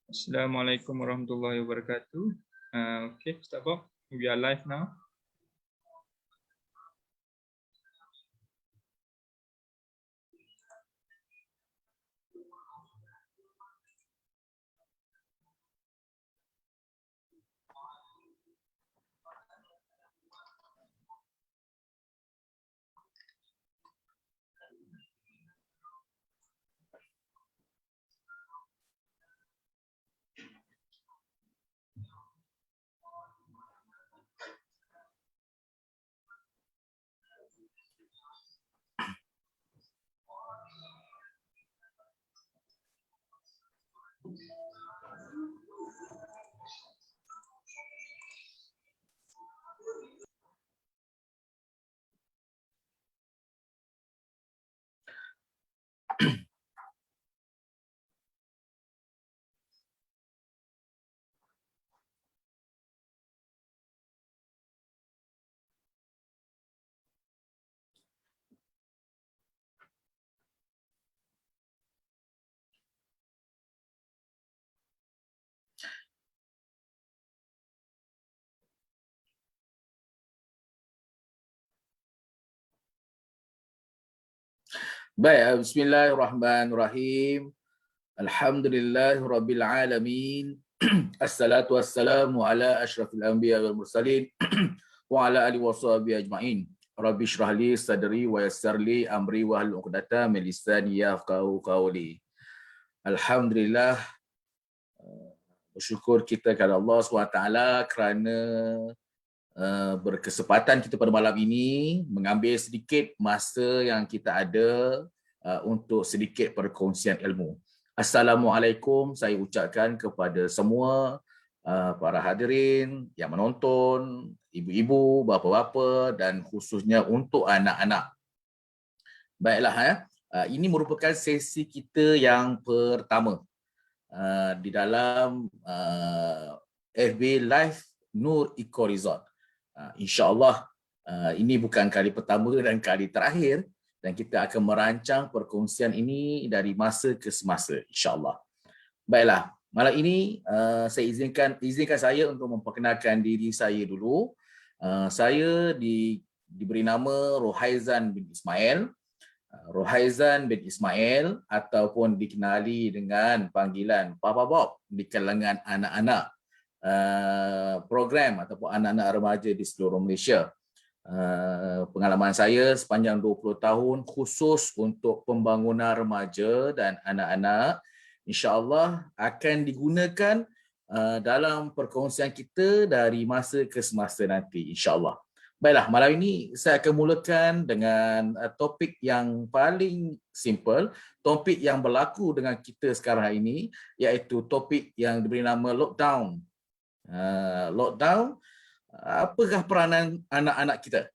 Assalamualaikum warahmatullahi wabarakatuh. Okay, Ustaz Bob, we are live now. Baik, bismillahirrahmanirrahim. Alhamdulillahirabbil alamin. Assalatu wassalamu ala asyrafil anbiya wal mursalin wa ala alihi washabihi ajmain. Rabbi shrah li sadri wa yassir li amri wa hlul 'uqdatam min lisani yafqahu qawli. Alhamdulillah, bersyukur kita kepada Allah SWT kerana berkesempatan kita pada malam ini mengambil sedikit masa yang kita ada untuk sedikit perkongsian ilmu. Assalamualaikum saya ucapkan kepada semua para hadirin yang menonton, ibu-ibu, bapa-bapa dan khususnya untuk anak-anak. Baiklah, ini merupakan sesi kita yang pertama di dalam FB Live Nur Eco Resort. InsyaAllah ini bukan kali pertama dan kali terakhir dan kita akan merancang perkongsian ini dari masa ke semasa, insyaAllah. Baiklah, malam ini saya izinkan saya untuk memperkenalkan diri saya dulu. Saya diberi nama Rohaizan bin Ismail. Rohaizan bin Ismail ataupun dikenali dengan panggilan Papa Bob di kalangan anak-anak program ataupun anak-anak remaja di seluruh Malaysia. Pengalaman saya sepanjang 20 tahun khusus untuk pembangunan remaja dan anak-anak insya-Allah akan digunakan dalam perkongsian kita dari masa ke semasa nanti insya-Allah. Baiklah, malam ini saya akan mulakan dengan topik yang paling simple, topik yang berlaku dengan kita sekarang hari ini, iaitu topik yang diberi nama lockdown. Lockdown, apakah peranan anak-anak kita?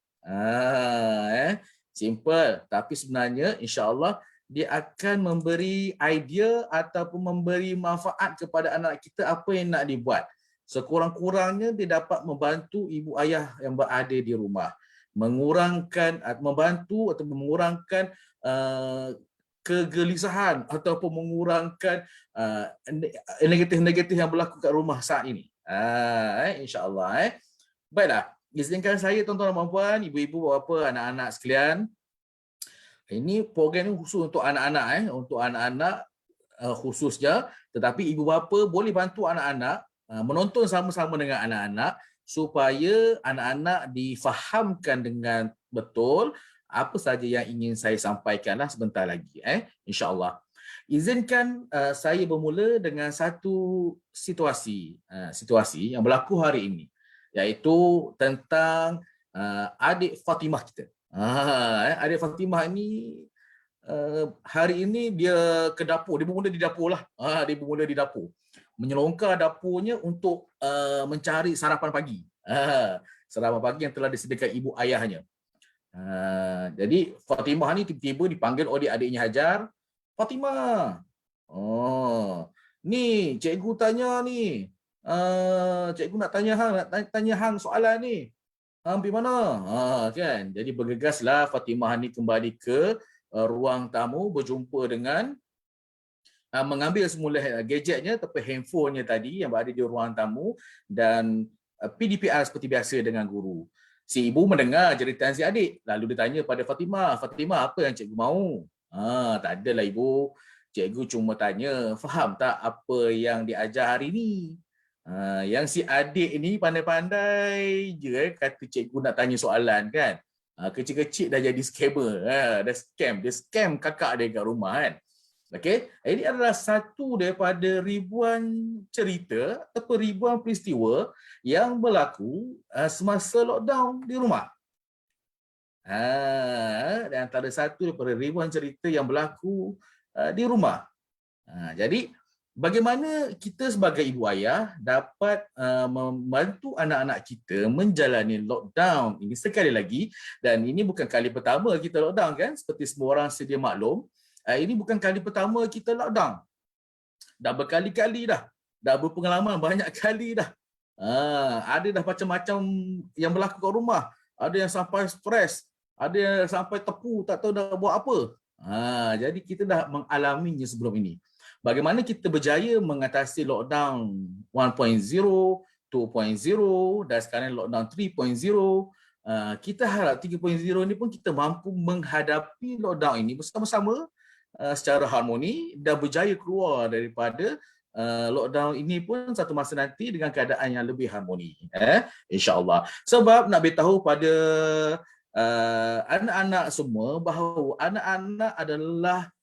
Simple, tapi sebenarnya insya-Allah dia akan memberi idea ataupun memberi manfaat kepada anak kita apa yang nak dibuat. Sekurang-kurangnya dia dapat membantu ibu ayah yang berada di rumah, membantu atau mengurangkan kegelisahan ataupun mengurangkan negatif-negatif yang berlaku kat rumah saat ini. InsyaAllah. Baiklah, izinkan saya tuan-tuan dan puan, ibu-ibu, bapa, anak-anak sekalian. Ini program ini khusus untuk anak-anak, untuk anak-anak khususnya, tetapi ibu bapa boleh bantu anak-anak menonton sama-sama dengan anak-anak supaya anak-anak difahamkan dengan betul apa saja yang ingin saya sampaikanlah sebentar lagi, insya-Allah. Izinkan saya bermula dengan satu situasi yang berlaku hari ini, iaitu tentang adik Fatimah kita. Adik Fatimah ini hari ini dia ke dapur, dia bermula di dapur lah. Dia bermula di dapur. Menyelongkar dapurnya untuk mencari sarapan pagi. Sarapan pagi yang telah disediakan ibu ayahnya. Jadi Fatimah ni tiba-tiba dipanggil oleh adiknya Hajar. Fatimah. Ni cikgu tanya ni. Cikgu nak tanya hang soalan ni. Pergi mana? Kan. Jadi bergegaslah Fatimah ni kembali ke ruang tamu berjumpa dengan mengambil semula gadgetnya ataupun handphonenya tadi yang berada di ruang tamu dan PDPR seperti biasa dengan guru. Si ibu mendengar jeritan si adik, lalu dia tanya pada Fatimah, Fatimah apa yang cikgu mahu? Tak adalah ibu, cikgu cuma tanya, faham tak apa yang diajar hari ni? Yang si adik ni pandai-pandai je kata cikgu nak tanya soalan kan. Kecil-kecil dah jadi scammer, dia scam kakak dia kat rumah kan. Okey, ini adalah satu daripada ribuan cerita atau ribuan peristiwa yang berlaku semasa lockdown di rumah. Dan antara satu daripada ribuan cerita yang berlaku di rumah. Jadi, bagaimana kita sebagai ibu ayah dapat membantu anak-anak kita menjalani lockdown ini sekali lagi, dan ini bukan kali pertama kita lockdown kan, seperti semua orang sedia maklum. Ini bukan kali pertama kita lockdown. Dah berkali-kali dah. Dah berpengalaman banyak kali dah. Ada dah macam-macam yang berlaku kat rumah. Ada yang sampai stres. Ada yang sampai tepu, tak tahu dah buat apa. Jadi kita dah mengalaminya sebelum ini. Bagaimana kita berjaya mengatasi lockdown 1.0, 2.0 dan sekarang lockdown 3.0. Kita harap 3.0 ni pun kita mampu menghadapi lockdown ini bersama-sama secara harmoni dan berjaya keluar daripada lockdown ini pun satu masa nanti dengan keadaan yang lebih harmoni, insya-Allah. Sebab nak beritahu pada anak-anak semua bahawa anak-anak adalah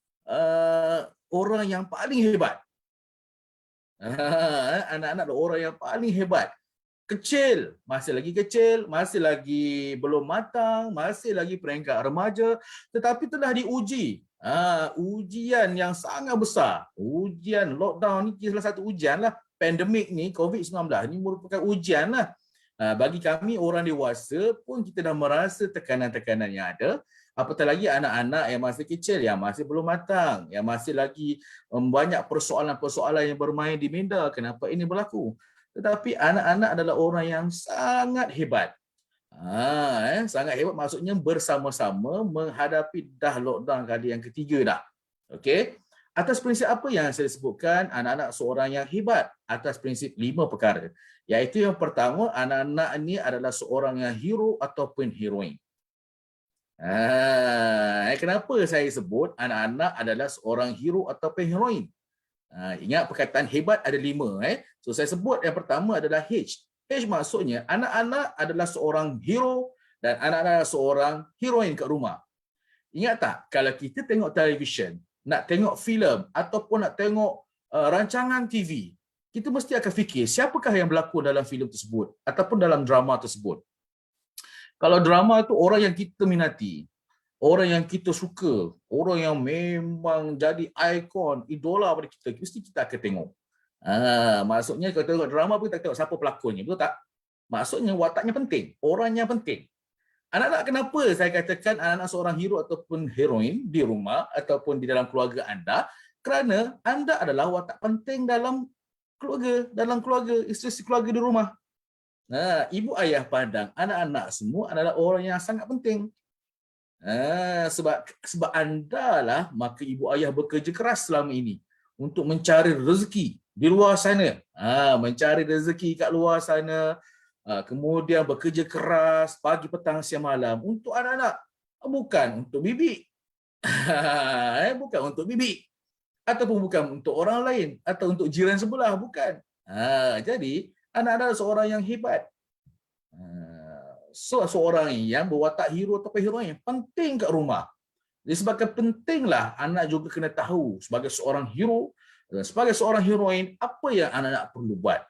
orang yang paling hebat. Anak-anak adalah orang yang paling hebat. Kecil, masih lagi belum matang, masih lagi peringkat remaja, tetapi telah diuji. Ujian yang sangat besar. Ujian lockdown ni salah satu ujian lah. Pandemik ni, COVID-19 ni merupakan ujian lah. Bagi kami orang dewasa pun kita dah merasa tekanan-tekanan yang ada. Apatah lagi anak-anak yang masih kecil, yang masih belum matang, yang masih lagi banyak persoalan-persoalan yang bermain di minda. Kenapa ini berlaku? Tetapi anak-anak adalah orang yang sangat hebat. Sangat hebat maksudnya bersama-sama menghadapi dah lockdown kali yang ketiga dah. Okey. Atas prinsip apa yang saya sebutkan anak-anak seorang yang hebat? Atas prinsip 5 perkara. Iaitu yang pertama, anak-anak ini adalah seorang yang hero ataupun heroin. Kenapa saya sebut anak-anak adalah seorang hero ataupun heroin? Ingat perkataan hebat ada 5. So saya sebut yang pertama adalah H. H maksudnya anak-anak adalah seorang hero dan anak-anak adalah seorang heroin kat rumah. Ingat tak, kalau kita tengok televisyen, nak tengok filem ataupun nak tengok rancangan TV, kita mesti akan fikir siapakah yang berlakon dalam filem tersebut ataupun dalam drama tersebut. Kalau drama tu orang yang kita minati, orang yang kita suka, orang yang memang jadi ikon, idola pada kita, mesti kita akan tengok. Maksudnya kalau tengok drama pun kita tengok siapa pelakonnya, betul tak? Maksudnya wataknya penting, orangnya penting. Anak-anak, kenapa saya katakan anak-anak seorang hero ataupun heroin di rumah ataupun di dalam keluarga anda? Kerana anda adalah watak penting dalam keluarga, isteri keluarga di rumah. Ibu ayah pandang anak-anak semua adalah orang yang sangat penting. Sebab anda lah maka ibu ayah bekerja keras selama ini untuk mencari rezeki di luar sana, mencari rezeki kat luar sana, kemudian bekerja keras pagi, petang, siang, malam untuk anak-anak, bukan untuk bibi. Bukan untuk bibi ataupun bukan untuk orang lain atau untuk jiran sebelah, bukan. Jadi anak-anak seorang yang hebat. Seorang yang berwatak hero atau heroin penting kat rumah. Disebabkan pentinglah anak juga kena tahu sebagai seorang hero dan sebagai seorang heroin apa yang anak-anak perlu buat.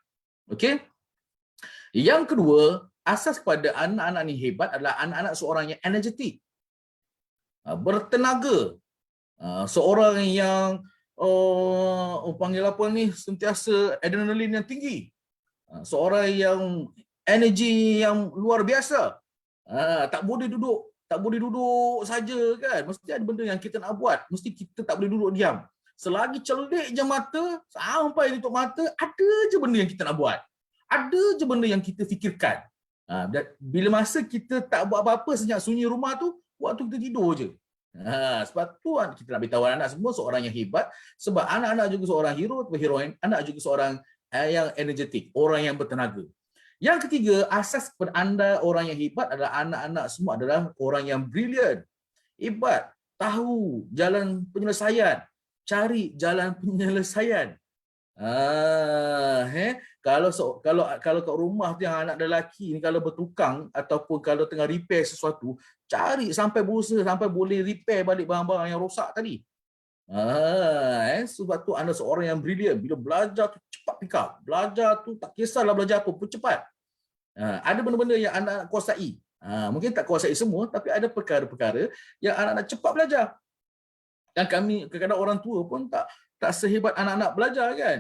Okey? Yang kedua, asas kepada anak-anak ni hebat adalah anak-anak seorang yang energetik, bertenaga, seorang yang panggil apa ni, sentiasa adrenalin yang tinggi, seorang yang energi yang luar biasa. Tak boleh duduk saja kan, mesti ada benda yang kita nak buat, mesti kita tak boleh duduk diam. Selagi celik je mata, sampai tutup mata, ada je benda yang kita nak buat. Ada je benda yang kita fikirkan. Bila masa kita tak buat apa-apa senyap sunyi rumah tu, waktu kita tidur je. Sebab tu kita nak beritahu anak semua seorang yang hebat, sebab anak-anak juga seorang hero atau heroin, anak juga seorang yang energetik, orang yang bertenaga. Yang ketiga, asas penanda orang yang hebat adalah anak-anak semua adalah orang yang brilliant, hebat, tahu jalan penyelesaian, cari jalan penyelesaian. Kalau kat rumah tu yang anak lelaki ni kalau bertukang ataupun kalau tengah repair sesuatu, cari sampai berusaha sampai boleh repair balik barang-barang yang rosak tadi. Sebab tu anda seorang yang brilliant. Bila belajar tu cepat pick up. Belajar tu tak kisahlah belajar apa pun cepat. Ada benda-benda yang anak kuasai. Mungkin tak kuasai semua, tapi ada perkara-perkara yang anak-anak cepat belajar. Dan kami kadang-kadang orang tua pun tak sehebat anak-anak belajar kan.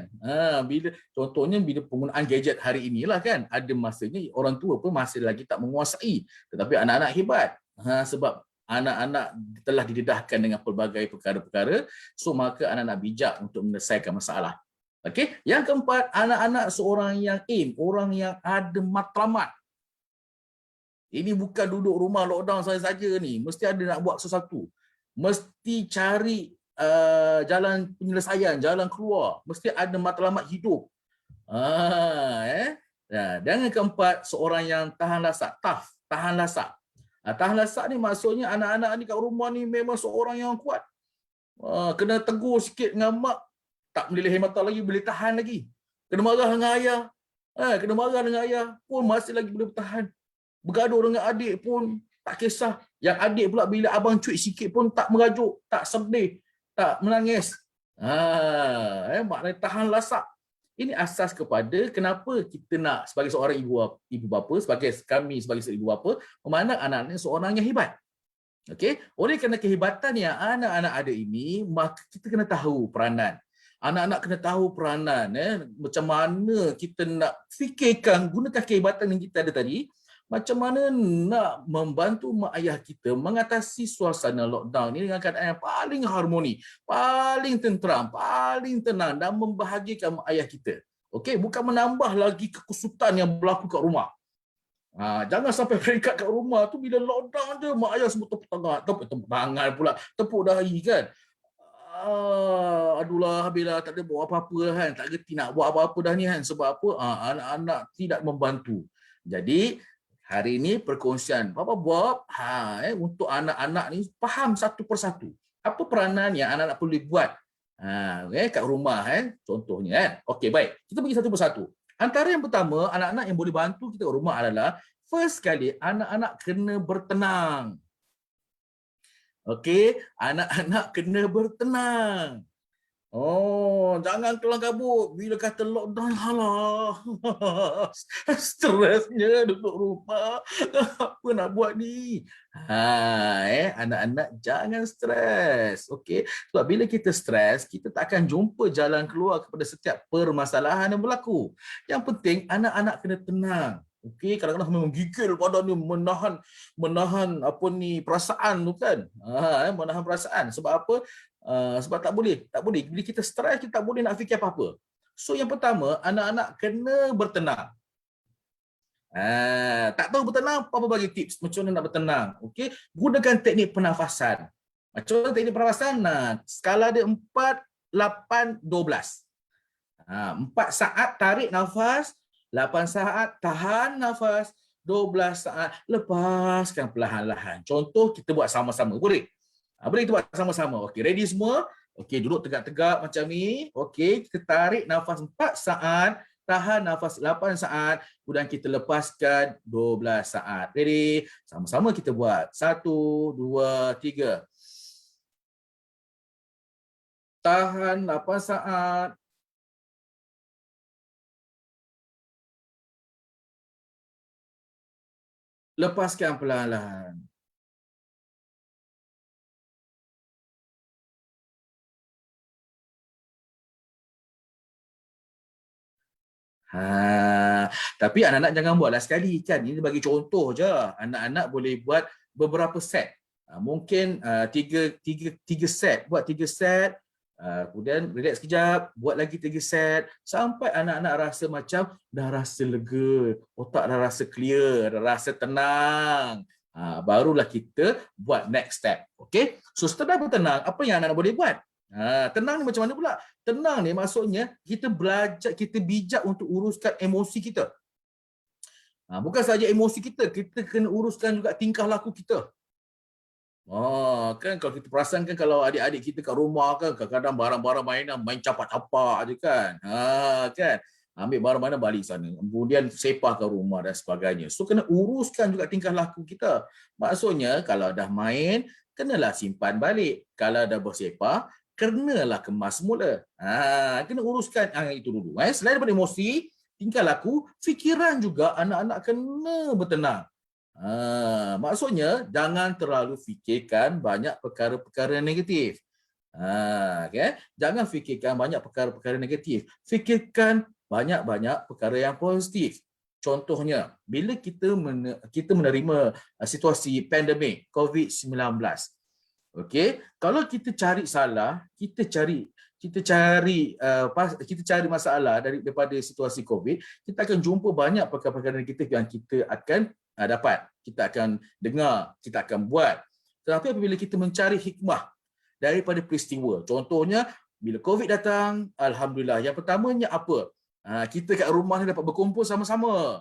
Contohnya bila penggunaan gadget hari inilah kan, ada masanya orang tua pun masih lagi tak menguasai, tetapi anak-anak hebat. Sebab anak-anak telah didedahkan dengan pelbagai perkara-perkara, so maka anak-anak bijak untuk menyelesaikan masalah. Okey, yang keempat, anak-anak seorang yang orang yang ada matlamat. Ini bukan duduk rumah lockdown saja ni, mesti ada nak buat sesuatu. Mesti cari jalan penyelesaian, jalan keluar. Mesti ada matlamat hidup. Dan yang keempat, seorang yang tahan lasak. Tahan lasak. Tahan lasak ni maksudnya anak-anak ni kat rumah ni memang seorang yang kuat. Kena tegur sikit dengan mak, tak meleleh mata lagi, boleh tahan lagi. Kena marah dengan ayah. Kena marah dengan ayah pun masih lagi boleh bertahan. Bergaduh dengan adik pun tak kisah. Yang adik pula bila abang cuit sikit pun tak merajuk, tak sedih, tak menangis. Maknanya tahan lasak. Ini asas kepada kenapa kita nak sebagai seorang ibu bapa, sebagai kami sebagai seorang ibu bapa, memandang anak-anak seorang yang hebat. Okey, oleh kerana kehebatan yang anak-anak ada ini, maka kita kena tahu peranan. Anak-anak kena tahu peranan, macam mana kita nak fikirkan gunakan kehebatan yang kita ada tadi, macam mana nak membantu mak ayah kita mengatasi suasana lockdown ini dengan keadaan yang paling harmoni, paling tenteram, paling tenang dan membahagiakan mak ayah kita. Okey, bukan menambah lagi kekusutan yang berlaku kat rumah. Jangan sampai peringkat kat rumah tu bila lockdown je mak ayah semua tepuk tangan pula, tepuk dahi kan. Adulah, bila tak ada buat apa-apa kan, tak gerti nak buat apa-apa dah ni kan. Sebab apa? Anak-anak tidak membantu. Jadi hari ini perkongsian Papa Bob untuk anak-anak ni faham satu persatu. Apa peranan yang anak-anak perlu buat kat rumah contohnya kan. Okey, baik. Kita pergi satu persatu. Antara yang pertama, anak-anak yang boleh bantu kita kat rumah adalah first kali anak-anak kena bertenang. Okey, anak-anak kena bertenang. Jangan kelang kabut bila kata lockdown. Halah. Stresnya duduk rumah. Apa nak buat ni? Anak-anak jangan stres. Okey. Sebab bila kita stres, kita tak akan jumpa jalan keluar kepada setiap permasalahan yang berlaku. Yang penting anak-anak kena tenang. Okey, kadang-kadang memang gigil badan ni menahan apa ni perasaan tu kan. Menahan perasaan. Sebab apa? Sebab tak boleh. Bila kita stres, kita tak boleh nak fikir apa-apa. So yang pertama, anak-anak kena bertenang. Tak tahu bertenang, Papa bagi tips macam mana nak bertenang. Okey, gunakan teknik pernafasan. Macam mana teknik pernafasan? Skala dia 4, 8, 12. 4 saat tarik nafas, 8 saat tahan nafas, 12 saat lepaskan perlahan-lahan. Contoh kita buat sama-sama. Boleh? Boleh kita buat sama-sama. Okey, ready semua? Okey, duduk tegak-tegak macam ni. Okey, kita tarik nafas 4 saat, tahan nafas 8 saat, kemudian kita lepaskan 12 saat. Ready? Sama-sama kita buat. 1, 2, 3. Tahan 8 saat. Lepaskan perlahan-lahan. Tapi anak-anak jangan buatlah sekali kan. Ini bagi contoh je. Anak-anak boleh buat beberapa set. Mungkin tiga set. Buat 3 set. Kemudian relax sekejap. Buat lagi 3 set. Sampai anak-anak rasa macam dah rasa lega. Otak dah rasa clear. Dah rasa tenang. Barulah kita buat next step. Okey? So setelah bertenang, apa yang anak-anak boleh buat? Tenang ni macam mana pula? Tenang ni maksudnya kita belajar, kita bijak untuk uruskan emosi kita. Bukan saja emosi kita kena uruskan juga tingkah laku kita. Kan kalau kita perasan kan, kalau adik-adik kita kat rumah kan, kadang-kadang barang-barang mainan main capak-capak je kan. Kan? Ambil barang mana balik sana. Kemudian sepah ke rumah dan sebagainya. So kena uruskan juga tingkah laku kita. Maksudnya kalau dah main, kenalah simpan balik. Kalau dah bersepah, kenalah kemas semula. Kena uruskan itu dulu. Selain daripada emosi, tingkah laku, fikiran juga anak-anak kena bertenang. Maksudnya jangan terlalu fikirkan banyak perkara-perkara negatif. Okay? Jangan fikirkan banyak perkara-perkara negatif. Fikirkan banyak-banyak perkara yang positif. Contohnya, bila kita menerima situasi pandemik COVID-19. Okey, kalau kita cari salah, kita cari masalah daripada situasi COVID, kita akan jumpa banyak perkara-perkara negatif yang kita akan dapat, kita akan dengar, kita akan buat. Tetapi apabila kita mencari hikmah daripada peristiwa, contohnya bila COVID datang, alhamdulillah, yang pertamanya apa? Kita kat rumah ni dapat berkumpul sama-sama.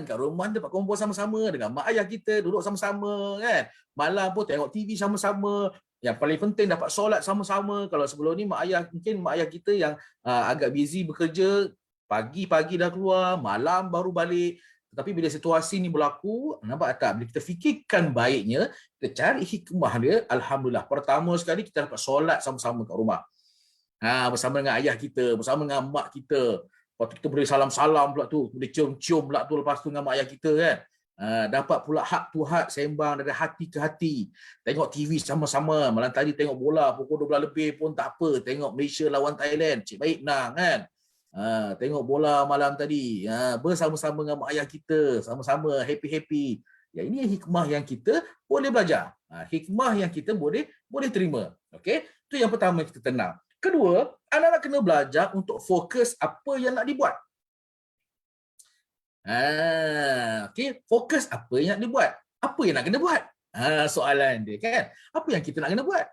Kat rumah dapat kumpul sama-sama dengan mak ayah kita, duduk sama-sama kan. Malam pun tengok TV sama-sama. Yang paling penting dapat solat sama-sama. Kalau sebelum ni mak ayah kita yang agak busy bekerja, pagi-pagi dah keluar, malam baru balik. Tetapi bila situasi ni berlaku, nampak tak? Bila kita fikirkan baiknya, kita cari hikmah dia, alhamdulillah. Pertama sekali kita dapat solat sama-sama kat rumah. Bersama dengan ayah kita, bersama dengan mak kita. Lepas tu kita boleh salam-salam pula tu, boleh cium-cium pula tu lepas tu dengan mak ayah kita kan. Dapat pula hak tu hak sembang dari hati ke hati. Tengok TV sama-sama. Malam tadi tengok bola pukul 12 lebih pun tak apa. Tengok Malaysia lawan Thailand. Cik baik menang kan. Tengok bola malam tadi. Bersama-sama dengan mak ayah kita. Sama-sama happy-happy. Ya, ini hikmah yang kita boleh belajar. Hikmah yang kita boleh terima. Okey? Itu yang pertama, kita tenang. Kedua, anak-anak kena belajar untuk fokus apa yang nak dibuat. Okey, fokus apa yang nak dibuat. Apa yang nak kena buat? Soalan dia kan. Apa yang kita nak kena buat?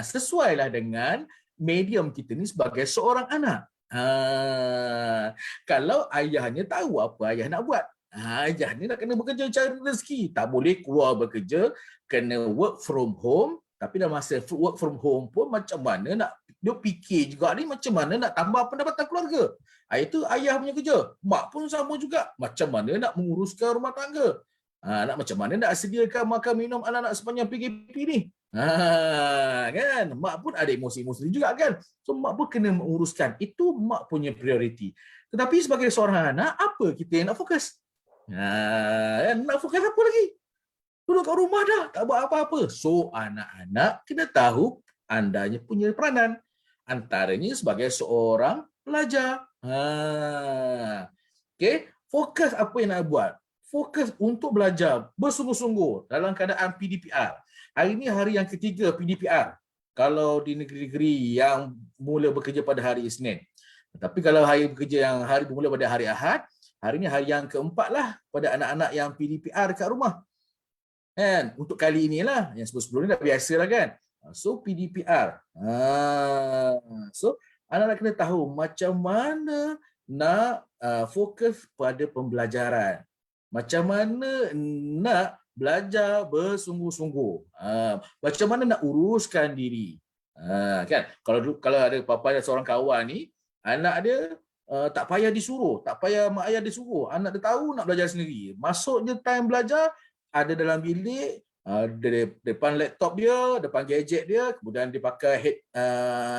Sesuailah dengan medium kita ni sebagai seorang anak. Kalau ayahnya tahu apa ayah nak buat. Ayah ni nak kena bekerja cari rezeki. Tak boleh keluar bekerja, kena work from home. Tapi dalam masa work from home pun macam mana nak, dia fikir juga ni macam mana nak tambah pendapatan keluarga. Itu ayah punya kerja. Mak pun sama juga. Macam mana nak menguruskan rumah tangga. Nak macam mana nak sediakan makan minum anak-anak sepanjang PKP ni. Kan? Mak pun ada emosi-emosi juga kan. So mak pun kena menguruskan. Itu mak punya prioriti. Tetapi sebagai seorang anak, apa kita yang nak fokus? Nak fokus apa lagi? Duduk kat rumah dah, tak buat apa-apa. So, anak-anak kena tahu andanya punya peranan. Antaranya sebagai seorang pelajar. Okay? Fokus apa yang nak buat. Fokus untuk belajar bersungguh-sungguh dalam keadaan PDPR. Hari ini hari yang ketiga PDPR. Kalau di negeri-negeri yang mula bekerja pada hari Isnin. Tapi kalau hari bermula pada hari Ahad, hari ini hari yang keempat lah pada anak-anak yang PDPR dekat rumah. Kan? Untuk kali inilah, yang sebelum ni dah biasa lah kan. So PDPR. So anak-anak kena tahu macam mana nak fokus pada pembelajaran. Macam mana nak belajar bersungguh-sungguh. Macam mana nak uruskan diri. Kan? Kalau ada seorang kawan ni, anak dia tak payah disuruh, tak payah mak ayah disuruh. Anak dia tahu nak belajar sendiri. Masuk je time belajar, ada dalam bilik, depan laptop dia, depan gadget dia, kemudian dia pakai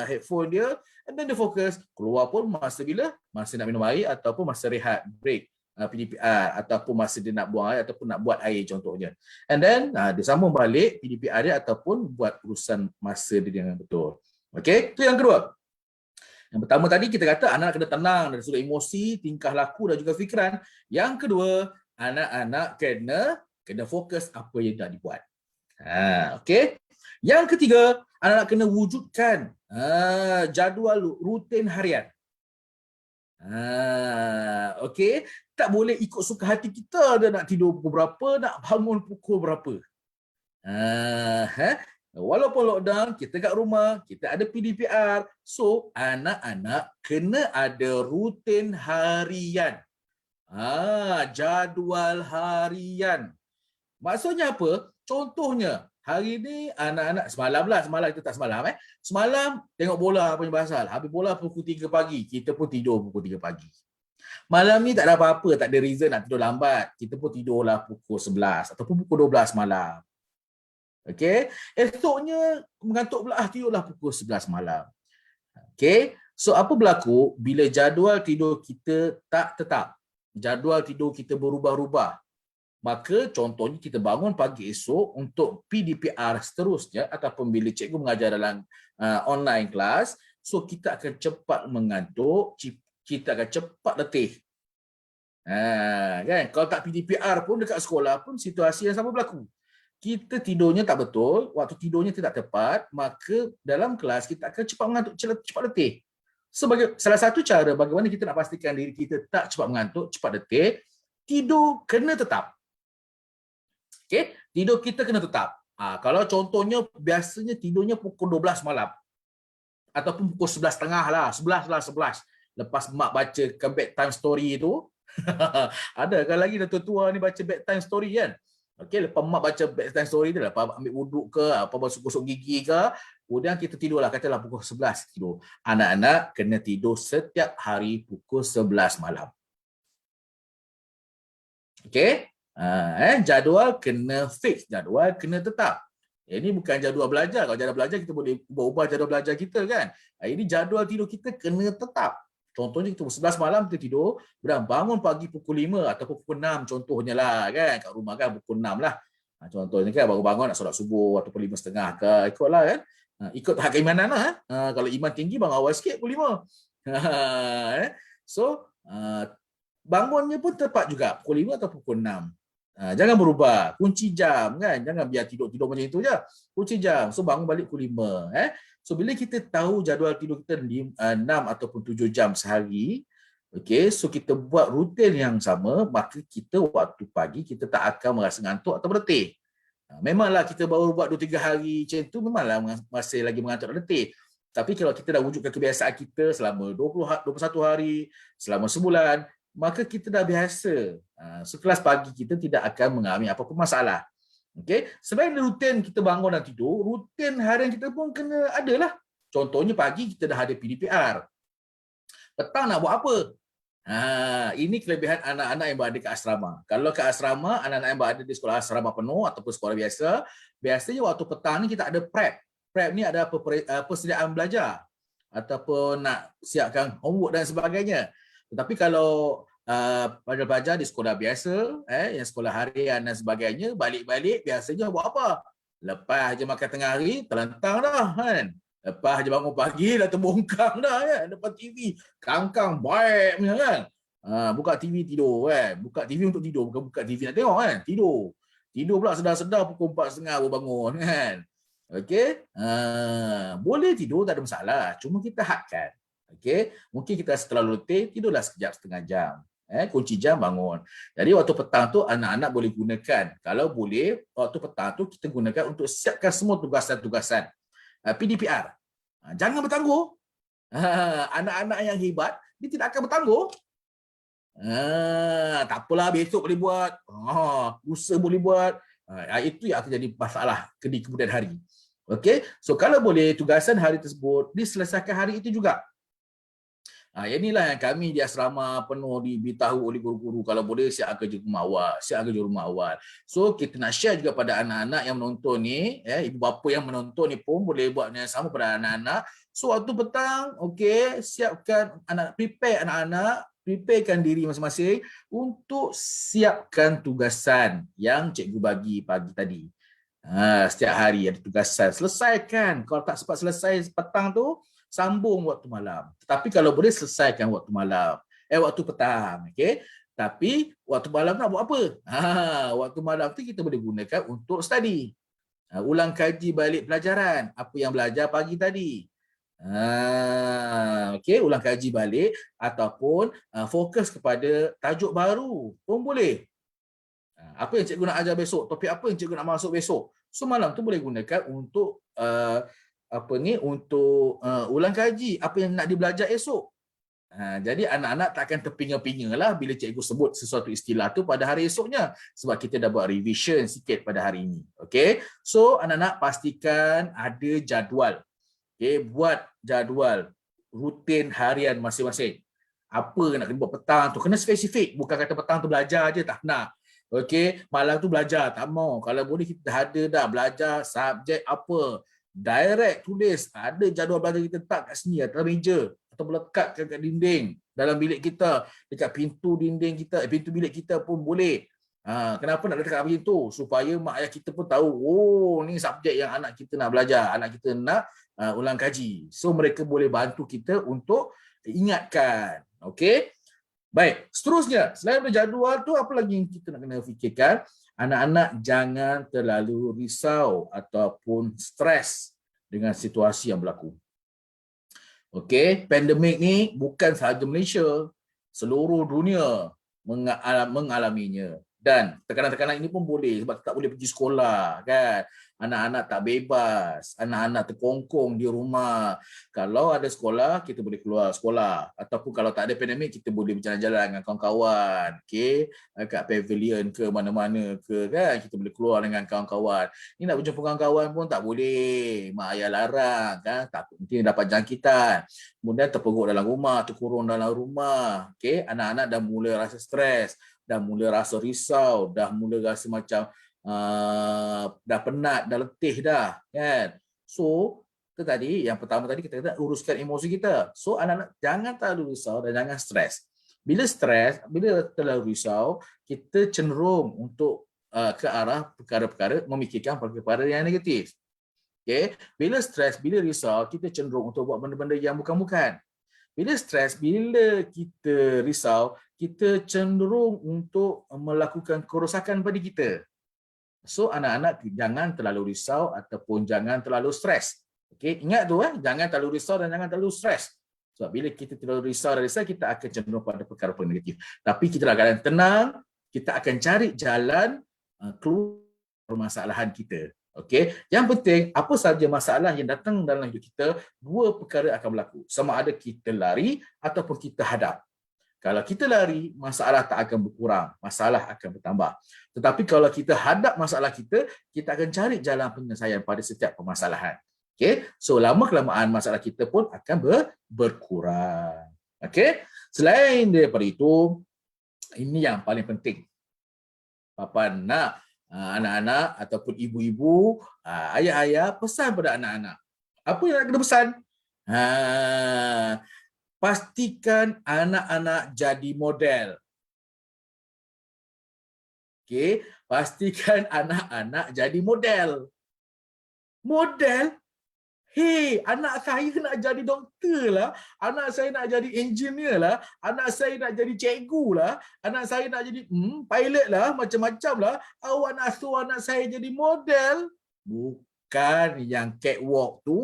headphone dia, and then dia fokus. Keluar pun masa bila? Masa nak minum air ataupun masa rehat, break, PDPR, ataupun masa dia nak buang air ataupun nak buat air contohnya. And then dia sambung balik PDPR dia ataupun buat urusan masa dia dengan betul. Okey, itu yang kedua. Yang pertama tadi kita kata anak kena tenang dari sudut emosi, tingkah laku dan juga fikiran. Yang kedua, anak-anak kena fokus apa yang nak dibuat. Okey. Yang ketiga, anak-anak kena wujudkan jadual rutin harian. Okey, tak boleh ikut suka hati kita dia nak tidur pukul berapa, nak bangun pukul berapa. Walaupun lockdown, kita kat rumah, kita ada PDPR. So, anak-anak kena ada rutin harian. Jadual harian. Maksudnya apa? Contohnya, hari ni anak-anak semalam kita tak semalam. Semalam tengok bola punya pasal. Habis bola pukul 3 pagi, kita pun tidur pukul 3 pagi. Malam ni tak ada apa-apa, tak ada reason nak tidur lambat. Kita pun tidurlah pukul 11 ataupun pukul 12 malam. Okey, esoknya mengantuk pula, tidurlah pukul 11 malam. Okey, so apa berlaku bila jadual tidur kita tak tetap? Jadual tidur kita berubah-ubah. Maka contohnya kita bangun pagi esok untuk PDPR seterusnya ataupun bila cikgu mengajar dalam online kelas, so kita akan cepat mengantuk, kita akan cepat letih. Kan? Kalau tak PDPR pun dekat sekolah pun situasi yang sama berlaku. Kita tidurnya tak betul, waktu tidurnya tidak tepat, maka dalam kelas kita akan cepat mengantuk, cepat letih. Sebagai salah satu cara bagaimana kita nak pastikan diri kita tak cepat mengantuk, cepat letih, tidur kena tetap. Okey, tidur kita kena tetap. Kalau contohnya biasanya tidurnya pukul 12 malam ataupun pukul 11.30 lah, 11. Lepas mak bacakan bedtime story tu, ada kan lagi dah tua-tua ni baca bedtime story kan. Okey, lepas mak baca bedtime story tu, lepas ambil wuduk ke, apa gosok gigi ke, kemudian kita tidurlah, katalah pukul 11 tidur. Anak-anak kena tidur setiap hari pukul 11 malam. Okey? Jadual kena fix, jadual kena tetap. Ini bukan jadual belajar. Kalau jadual belajar kita boleh ubah jadual belajar kita kan. Ini jadual tidur kita kena tetap. Contohnya kita 11 malam kita tidur, kemudian bangun pagi pukul 5 atau pukul 6 contohnya lah kan. Kat rumah kan pukul 6 lah. Contohnya kan baru bangun nak solat subuh ataupun 5.30 ke, ikutlah kan. Ikut hak keimanan lah. Kalau iman tinggi bangun awal sikit pukul 5. So, bangunnya pun tepat juga pukul 5 atau pukul 6. Jangan berubah. Kunci jam kan. Jangan biar tidur-tidur macam itu je. Kunci jam. So bangun balik pukul 5. So bila kita tahu jadual tidur kita 6 ataupun 7 jam sehari, okay, so kita buat rutin yang sama, maka kita waktu pagi kita tak akan merasa ngantuk atau berletih. Memanglah kita baru buat 2-3 hari macam tu, memanglah masih lagi mengantuk dan letih. Tapi kalau kita dah wujudkan kebiasaan kita selama 21 hari, selama sebulan, maka kita dah biasa. Sekelas pagi kita tidak akan mengalami apa-apa masalah. Okey, selain rutin kita bangun dan tidur, rutin harian kita pun kena adalah. Contohnya pagi kita dah ada PDPR. Petang nak buat apa? Ini kelebihan anak-anak yang berada ke asrama. Kalau ke asrama, anak-anak yang berada di sekolah asrama penuh ataupun sekolah biasa, biasanya waktu petang ni kita ada prep. Prep ni ada persediaan belajar ataupun nak siapkan homework dan sebagainya. Tetapi kalau pelajar-pelajar di sekolah biasa, yang sekolah harian dan sebagainya, balik-balik biasanya buat apa? Lepas je makan tengah hari, terlentang dah kan. Lepas je bangun pagi, dah terbongkang dah kan. Depan TV, kangkang baik punya kan. Buka TV tidur kan. Buka TV untuk tidur, bukan buka TV nak tengok kan. Tidur. Tidur pula sedar-sedar pukul 4.30 baru bangun kan. Okey. Boleh tidur, tak ada masalah. Cuma kita hadkan. Okey. Mungkin kita terlalu letih, tidurlah sekejap, setengah jam. Kunci jam bangun. Jadi waktu petang tu anak-anak boleh gunakan. Kalau boleh, waktu petang tu kita gunakan untuk siapkan semua tugasan-tugasan PDPR. Jangan bertangguh. Anak-anak yang hebat, dia tidak akan bertangguh. Tak apalah, besok boleh buat. Lusa boleh buat. Itu yang akan jadi masalah di kemudian hari. Okey, so kalau boleh tugasan hari tersebut diselesaikan hari itu juga. Inilah yang kami di asrama penuh diberitahu oleh guru-guru, kalau boleh siap kerja rumah awal. So kita nak share juga pada anak-anak yang menonton ni, ibu bapa yang menonton ni pun boleh buat yang sama pada anak-anak. So waktu petang, okey, siapkan prepare anak-anak, preparekan diri masing-masing untuk siapkan tugasan yang cikgu bagi pagi tadi. Setiap hari ada tugasan, selesaikan. Kalau tak sempat selesai petang tu, sambung waktu malam. Tetapi kalau boleh selesaikan waktu malam. Waktu petang, okey. Tapi waktu malam nak buat apa? Waktu malam tu kita boleh gunakan untuk study. Ulang kaji balik pelajaran, apa yang belajar pagi tadi. Okey, ulang kaji balik ataupun fokus kepada tajuk baru pun boleh. Apa yang cikgu nak ajar besok, topik apa yang cikgu nak masuk besok. So malam tu boleh gunakan untuk ulang kaji apa yang nak dibelajar esok. Jadi anak-anak tak akan terpinga-pinga lah bila cikgu sebut sesuatu istilah tu pada hari esoknya sebab kita dah buat revision sikit pada hari ini. Okey. So anak-anak pastikan ada jadual. Okey, buat jadual rutin harian masing-masing. Apa nak kena buat petang tu kena spesifik, bukan kata petang tu belajar je, tak nak. Okey, malam tu belajar, tak mau. Kalau boleh kita ada dah belajar subjek apa. Direct tulis, ada jadual belajar kita letak kat sini atas meja atau lekat kat dinding dalam bilik kita, dekat pintu dinding kita, pintu bilik kita pun boleh. Kenapa nak letak kat pintu? Supaya mak ayah kita pun tahu, oh ni subjek yang anak kita nak belajar, anak kita nak ulang kaji. So mereka boleh bantu kita untuk ingatkan. Okey. Baik, seterusnya, selain berjadual tu apa lagi yang kita nak kena fikirkan? Anak-anak jangan terlalu risau ataupun stres dengan situasi yang berlaku. Okey, pandemik ni bukan sahaja Malaysia, seluruh dunia mengalaminya. Dan tekanan-tekanan ini pun boleh sebab tak boleh pergi sekolah, kan? Anak-anak tak bebas, anak-anak terkongkong di rumah. Kalau ada sekolah, kita boleh keluar sekolah. Ataupun kalau tak ada pandemik, kita boleh berjalan-jalan dengan kawan-kawan. Okay? Kat pavilion ke mana-mana ke, kan? Kita boleh keluar dengan kawan-kawan. Ni nak berjumpa kawan-kawan pun tak boleh. Mak ayah larang, kan? Takut nanti dapat jangkitan. Kemudian terperuk dalam rumah, terkurung dalam rumah. Okay? Anak-anak dah mula rasa stres, dah mula rasa risau, dah mula rasa macam dah penat, dah letih dah, kan? So, tadi yang pertama tadi kita kata uruskan emosi kita. So, anak-anak jangan terlalu risau dan jangan stres. Bila stres, bila terlalu risau, kita cenderung untuk ke arah perkara-perkara memikirkan perkara-perkara yang negatif. Okay? Bila stres, bila risau, kita cenderung untuk buat benda-benda yang bukan-bukan. Bila stres, bila kita risau, kita cenderung untuk melakukan kerosakan pada kita. So anak-anak jangan terlalu risau ataupun jangan terlalu stres. Okey, ingat tu jangan terlalu risau dan jangan terlalu stres. Sebab bila kita terlalu risau dan risau, kita akan cenderung pada perkara negatif. Tapi kita dalam keadaan tenang, kita akan cari jalan keluar permasalahan kita. Okey, yang penting apa sahaja masalah yang datang dalam hidup kita, dua perkara akan berlaku. Sama ada kita lari ataupun kita hadap. Kalau kita lari, masalah tak akan berkurang, masalah akan bertambah. Tetapi kalau kita hadap masalah kita, kita akan cari jalan penyelesaian pada setiap permasalahan. Okey, so lama-kelamaan masalah kita pun akan berkurang. Okey, selain daripada itu, ini yang paling penting. Papa nak anak-anak ataupun ibu-ibu, ayah-ayah pesan pada anak-anak. Apa yang nak kena pesan? Pastikan anak-anak jadi model. Okey, pastikan anak-anak jadi model. Model? Hey, anak saya nak jadi doktor lah, anak saya nak jadi engineer lah, anak saya nak jadi cikgu lah, anak saya nak jadi pilot lah, macam-macam lah. Awak nak suruh anak saya jadi model? Bukan yang catwalk tu.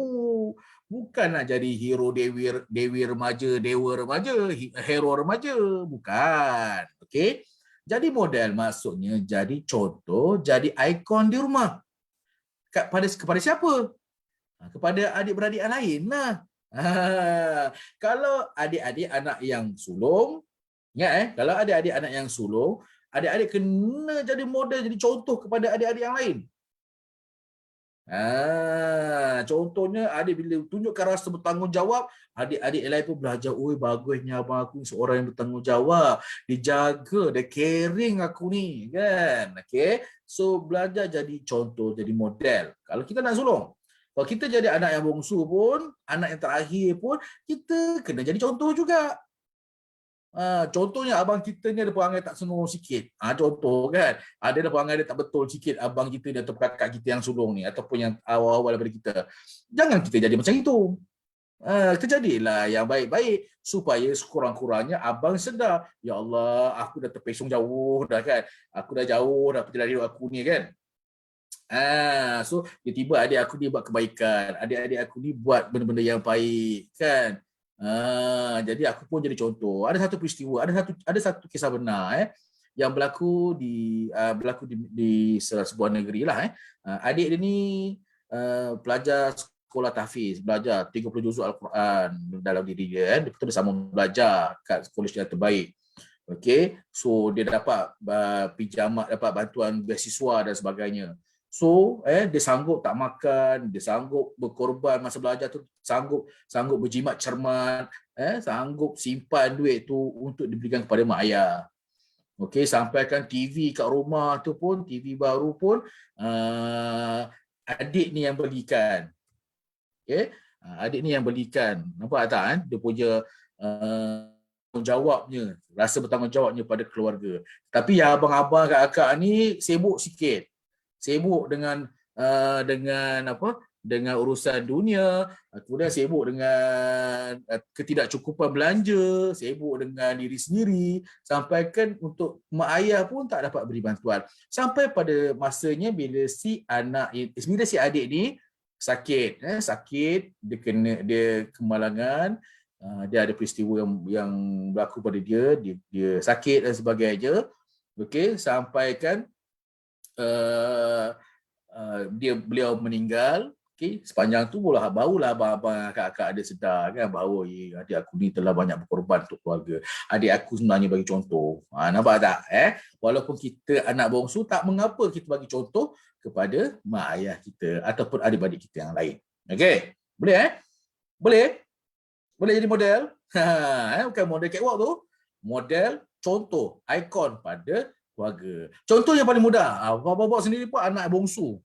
Bukan nak jadi hero dewi remaja, dewa remaja, hero remaja. Bukan. Okey. Jadi model maksudnya jadi contoh, jadi ikon di rumah. Kepada siapa? Kepada adik-beradik yang lain lah. Kalau adik-adik anak yang sulung, ingat kalau adik-adik anak yang sulung, adik-adik kena jadi model, jadi contoh kepada adik-adik yang lain. Contohnya adik bila tunjukkan rasa bertanggungjawab, adik-adik lain pun belajar, oi bagusnya abang aku seorang yang bertanggungjawab, dijaga, dia caring aku ni, kan? Okey. So belajar jadi contoh, jadi model. Kalau kita nak sulung, kalau kita jadi anak yang bongsu pun, anak yang terakhir pun, kita kena jadi contoh juga. Contohnya abang kita ni ada perangai tak senonoh sikit. Contoh kan, ada perangai dia tak betul sikit abang kita ni atau kakak kita yang sulung ni ataupun yang awal-awal daripada kita. Jangan kita jadi macam itu. Kita jadilah yang baik-baik supaya sekurang-kurangnya abang sedar, ya Allah, aku dah terpesong jauh dah kan. Aku dah jauh dah perjalanan hidup aku ni kan. So tiba-tiba adik aku ni buat kebaikan, adik-adik aku ni buat benda-benda yang baik kan. Jadi aku pun jadi contoh. Ada satu peristiwa, ada satu kisah benar yang berlaku di sebuah negeri lah. Adik dia ni pelajar sekolah tahfiz, belajar 30 juzuk Al-Quran dalam diri dia. Lepas tu dia sambung belajar kat college yang terbaik. Okay, so dia dapat pinjaman, dapat bantuan beasiswa dan sebagainya. So, dia sanggup tak makan, dia sanggup berkorban masa belajar tu, sanggup berjimat cermat, sanggup simpan duit tu untuk diberikan kepada mak ayah. Okey, sampaikan TV kat rumah tu pun, TV baru pun adik ni yang belikan. Okey, adik ni yang belikan. Nampak tak dia punya bertanggungjawabnya, rasa bertanggungjawabnya pada keluarga. Tapi yang abang-abang kakak ni sibuk sikit. Sibuk dengan dengan urusan dunia, kemudian sibuk dengan ketidakcukupan belanja, sibuk dengan diri sendiri, sampaikan untuk mak ayah pun tak dapat beri bantuan. Sampai pada masanya bila si adik ni sakit, dia kemalangan, dia ada peristiwa yang berlaku pada dia sakit dan sebagainya. Okey, sampaikan beliau meninggal. Okay, sepanjang tu barulah abang-abang kakak ada sedar kan bahawa adik aku ni telah banyak berkorban untuk keluarga. Adik aku sebenarnya bagi contoh. Nampak tak? Walaupun kita anak bongsu, tak mengapa kita bagi contoh kepada mak ayah kita ataupun adik-adik kita yang lain. Okey. Boleh Boleh? Boleh jadi model? Bukan model catwalk tu. Model contoh, ikon pada keluarga. Contoh yang paling mudah. Bapak-bapak sendiri pun anak bongsu.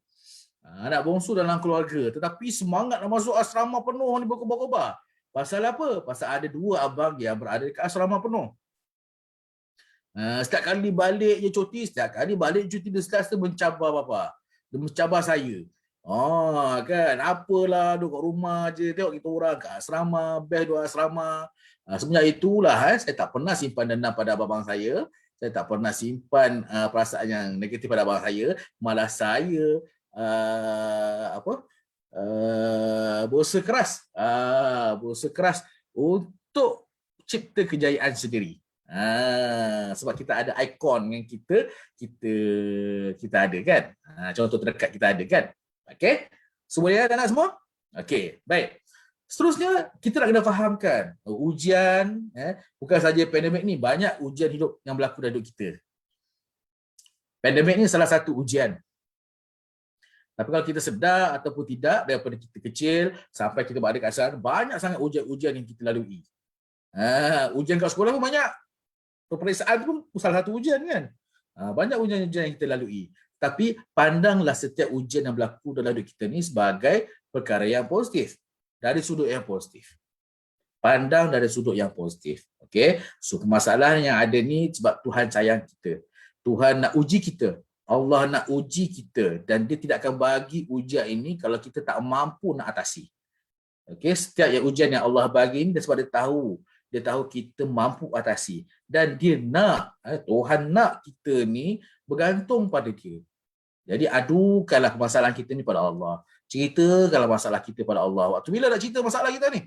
Anak bongsu dalam keluarga. Tetapi semangat nak masuk asrama penuh ni berkobar-kobar. Pasal apa? Pasal ada dua abang yang berada dekat asrama penuh. Setiap kali balik je cuti, dia selalu mencabar bapa. Dia mencabar saya. Kan, apalah duduk kat rumah je, tengok kita orang kat asrama, best duduk asrama. Sebenarnya itulah saya tak pernah simpan dendam pada abang saya. Saya tak pernah simpan perasaan yang negatif pada abang saya. Malah saya berusaha keras untuk cipta kejayaan sendiri. Sebab kita ada ikon yang kita ada kan. Contoh terdekat kita ada kan. Okey. Semua ya anak semua? Okey, baik. Seterusnya kita nak kena fahamkan ujian bukan saja pandemik ni, banyak ujian hidup yang berlaku dalam hidup kita. Pandemik ni salah satu ujian. Tapi kalau kita sedar ataupun tidak, daripada kita kecil sampai kita berada kat sana, banyak sangat ujian-ujian yang kita lalui. Ujian kat sekolah pun banyak. Peperiksaan pun salah satu ujian kan. Banyak ujian-ujian yang kita lalui. Tapi pandanglah setiap ujian yang berlaku dalam hidup kita ni sebagai perkara yang positif. Dari sudut yang positif. Pandang dari sudut yang positif. Okay? So, masalah yang ada ni sebab Tuhan sayang kita. Tuhan nak uji kita. Allah nak uji kita dan dia tidak akan bagi ujian ini kalau kita tak mampu nak atasi. Okey, setiap ujian yang Allah bagi ini sebab dia tahu kita mampu atasi dan dia nak Tuhan nak kita ni bergantung pada dia. Jadi adukanlah masalah kita ni pada Allah. Ceritakanlah masalah kita pada Allah. Waktu bila nak cerita masalah kita ni?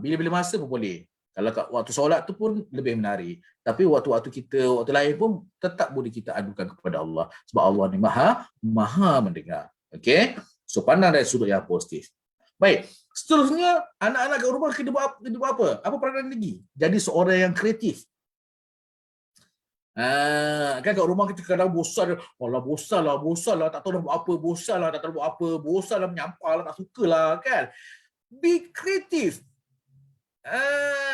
Bila-bila masa pun boleh. Kalau waktu solat tu pun lebih menarik. Tapi waktu lain pun tetap boleh kita adukan kepada Allah. Sebab Allah ni maha mendengar. Okey? So pandang dari sudut yang positif. Baik. Seterusnya, anak-anak kat rumah kena buat apa? Apa peranan lagi? Jadi seorang yang kreatif. Kan kat rumah kita kadang bosan. Bosan lah. Tak tahu dah buat apa. Bosan lah menyampah lah. Tak suka lah kan. Be creative.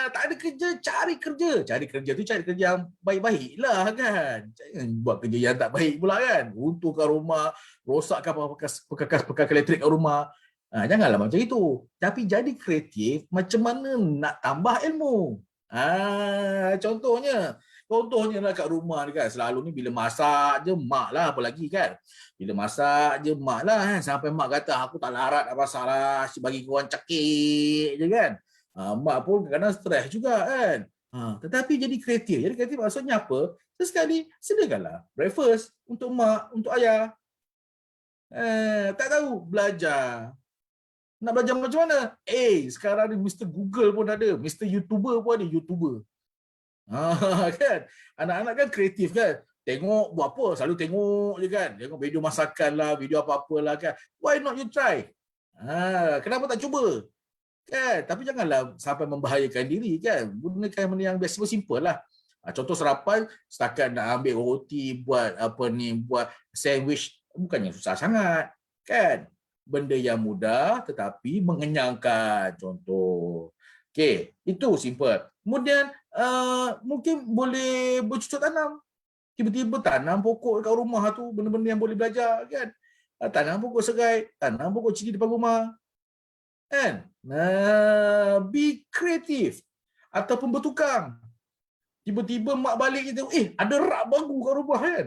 Tak ada kerja, cari kerja yang baik-baik lah kan. Jangan buat kerja yang tak baik pula kan. Runtuhkan rumah, rosakkan perkakas elektrik kat rumah. Janganlah macam itu. Tapi jadi kreatif macam mana nak tambah ilmu. Contohnya lah kat rumah ni kan, selalu ni bila masak je mak lah, apa lagi kan. Bila masak je mak lah kan. Sampai mak kata aku tak larat apa salah, bagi korang cekik je kan. Mak pun kadang-kadang stres juga kan. Tetapi jadi kreatif. Jadi kreatif maksudnya apa? Sesekali sediakanlah breakfast untuk mak, untuk ayah. Tak tahu, belajar. Nak belajar macam mana? Sekarang ni Mr. Google pun ada, Mr. YouTuber pun ada, YouTuber. Kan? Anak-anak kan kreatif kan. Tengok buat apa, selalu tengok je kan. Tengok video masakan lah, video apa-apalah kan. Why not you try? Kenapa tak cuba? Kan? Tapi janganlah sampai membahayakan diri kan. Gunakan benda yang biasa, simple lah. Contoh sarapan, setakat nak ambil roti, buat buat sandwich, bukannya susah sangat kan. Benda yang mudah tetapi mengenyangkan, contoh. Okey, itu simple. Kemudian mungkin boleh bercocok tanam. Tiba-tiba tanam pokok kat rumah tu, benda-benda yang boleh belajar kan. Tanam pokok serai, tanam pokok cili depan rumah. Kan? Be creative. Ataupun bertukang. Tiba-tiba mak balik kita, ada rak baru kat rumah kan.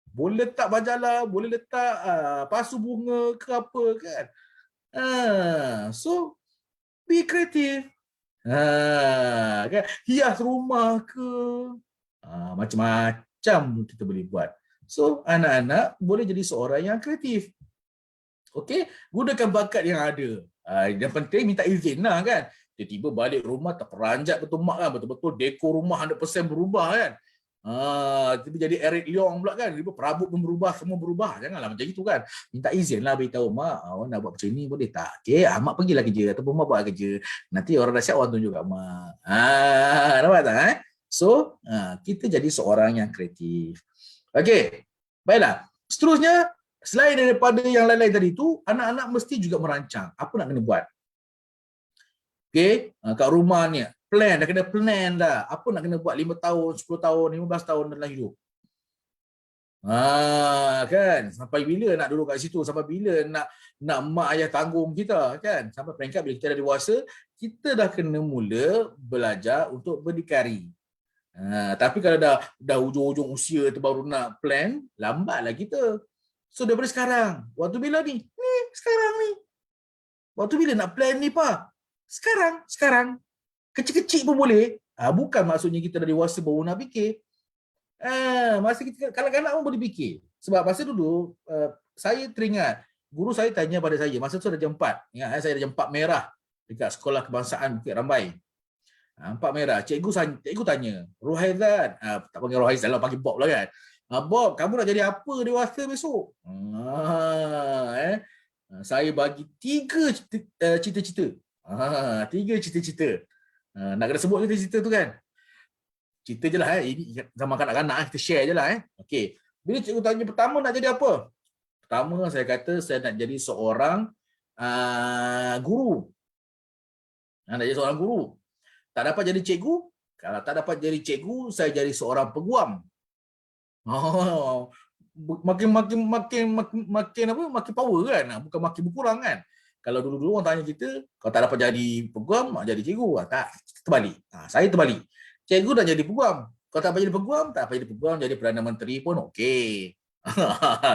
Boleh letak majalah, boleh letak pasu bunga ke apa kan. So, be creative. Kan? Hias rumah ke. Macam-macam kita boleh buat. So, anak-anak boleh jadi seorang yang kreatif. Okey, gunakan bakat yang ada. Yang penting minta izin lah kan. Tiba-tiba balik rumah terperanjat betul mak kan. Betul-betul dekor rumah 100% berubah kan. Tiba jadi Eric Leong pula kan. Tiba perabot pun berubah, semua berubah. Janganlah macam itu kan. Minta izin lah, beritahu mak, awak nak buat macam ni boleh tak? Okey, mak pergilah kerja ataupun mak buat kerja. Nanti orang dah siap, orang tunjuk kat mak. Nampak tak? So, kita jadi seorang yang kreatif. Okey, baiklah. Seterusnya, selain daripada yang lain-lain tadi tu, anak-anak mesti juga merancang. Apa nak kena buat? Okey, kat rumah ni, dah kena plan dah. Apa nak kena buat 5 tahun, 10 tahun, 15 tahun dalam hidup. Kan? Sampai bila nak duduk kat situ? Sampai bila nak mak ayah tanggung kita? Kan? Sampai peringkat bila kita dah dewasa, kita dah kena mula belajar untuk berdikari. Tapi kalau dah hujung-hujung usia tu baru nak plan, lambatlah kita. So daripada sekarang, waktu bila ni? Sekarang ni. Waktu bila nak plan ni pak? Sekarang. Kecil-kecil pun boleh. Bukan maksudnya kita dah dewasa baru nak fikir. Masa kita kanak-kanak pun boleh fikir. Sebab masa dulu, saya teringat, guru saya tanya pada saya, masa tu ada jam 4. Ingat saya ada jam 4 merah dekat Sekolah Kebangsaan Bukit Rambai. 4 merah. Cikgu tanya, Rohaizan, tak panggil Rohaizan lah, panggil Bob lah kan. Bob, kamu nak jadi apa dewasa besok? Saya bagi 3 cita-cita. 3 cita-cita. Nak kena sebut cita-cita tu kan? Cerita je lah. Ini sama kanak-kanak, kita share je lah. Okey. Bila cikgu tanya pertama nak jadi apa? Pertama saya kata saya nak jadi seorang guru. Nak jadi seorang guru. Tak dapat jadi cikgu? Kalau tak dapat jadi cikgu, saya jadi seorang peguam. Makin power kan? Bukan makin berkurang kan? Kalau dulu-dulu orang tanya kita, kalau tak dapat jadi peguam, jadi cikgu. Tak, terbalik. Saya terbalik. Cikgu dah jadi peguam. Kalau tak dapat jadi peguam, jadi Perdana Menteri pun okey.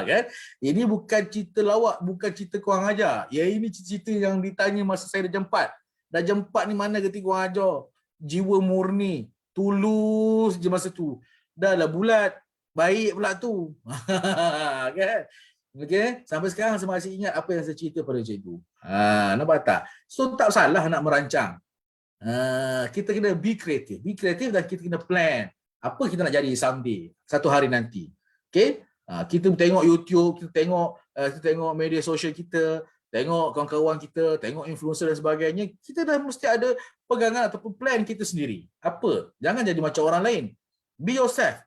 Kan? Ini bukan cerita lawak, bukan cerita kurang ajar. Ya, ini cerita yang ditanya masa saya dah jam 4. Dah jam 4 ni mana ketika kurang ajar? Jiwa murni, tulus je masa tu. Dah lah bulat, baik pula tu. Kan? Okey, sampai sekarang saya masih ingat apa yang saya cerita pada cikgu. Nampak tak? So tak salah nak merancang. Kita kena be creative. Be creative dan kita kena plan. Apa kita nak jadi someday, satu hari nanti. Okey? Kita tengok YouTube, kita tengok media sosial kita, tengok kawan-kawan kita, tengok influencer dan sebagainya, kita dah mesti ada pegangan ataupun plan kita sendiri. Apa? Jangan jadi macam orang lain. Be yourself.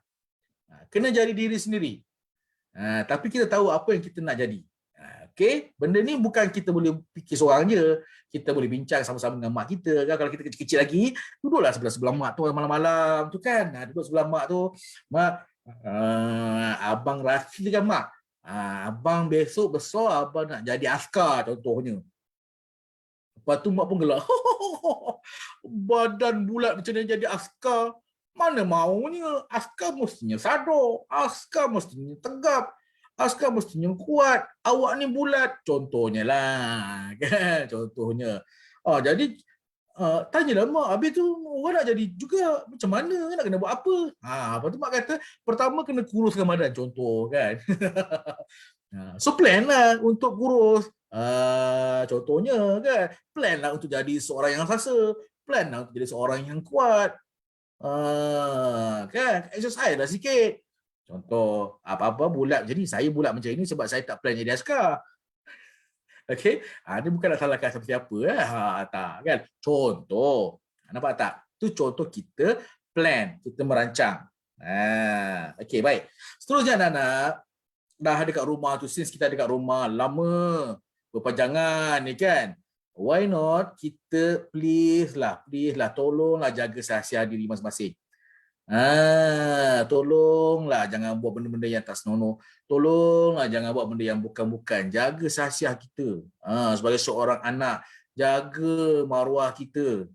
Kena jadi diri sendiri. Tapi kita tahu apa yang kita nak jadi. Okey, benda ni bukan kita boleh fikir seorang je. Kita boleh bincang sama-sama dengan mak kita kan. Kalau kita kecil-kecil lagi, duduklah sebelah mak tu malam-malam tu kan. Duduk sebelah mak tu, mak, abang Rafi kan mak. Abang besok besar abang nak jadi askar contohnya. Lepas tu mak pun gelak. Badan bulat macam ni jadi askar. Mana maunya? Askar mestinya sadar. Askar mestinya tegap. Askar mestinya kuat. Awak ni bulat. Contohnya lah. Kan? Contohnya. Jadi Tanyalah mak, habis tu orang nak jadi juga macam mana, nak kena buat apa? Lepas tu mak kata pertama kena kurus Ramadan contoh kan. So plan lah untuk kurus. Contohnya kan, plan lah untuk jadi seorang yang rasa, plan lah untuk jadi seorang yang kuat. Kan, exercise lah sikit. Contoh, apa-apa bulat. Jadi saya bulat macam ini sebab saya tak plan jadi askar. Okey, ini bukan nak salahkan siapa-siapa tak kan. Contoh, nampak tak? Tu contoh kita plan, kita merancang. Okey, baik. Seterusnya anak-anak, dah dekat rumah tu, since kita dekat rumah lama berpanjangan ni kan. Why not kita please lah, tolonglah jaga rahsia diri masing-masing. Tolonglah jangan buat benda-benda yang tak senonoh. Tolonglah jangan buat benda yang bukan-bukan. Jaga rahsia kita. Sebagai seorang anak, jaga maruah kita.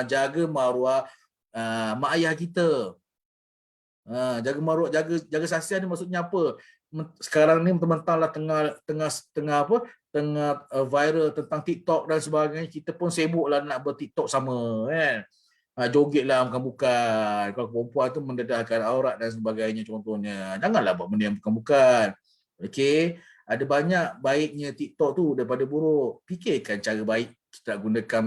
Jaga maruah mak ayah kita. Jaga maruah, jaga rahsia ni maksudnya apa? Sekarang ni mentang-mentanglah tengah viral tentang TikTok dan sebagainya, kita pun sibuklah nak ber-TikTok sama kan. Jogetlah bukan-bukan. Kalau perempuan tu mendedahkan aurat dan sebagainya contohnya. Janganlah buat benda yang bukan-bukan. Okey, ada banyak baiknya TikTok tu daripada buruk. Fikirkan cara baik kita nak gunakan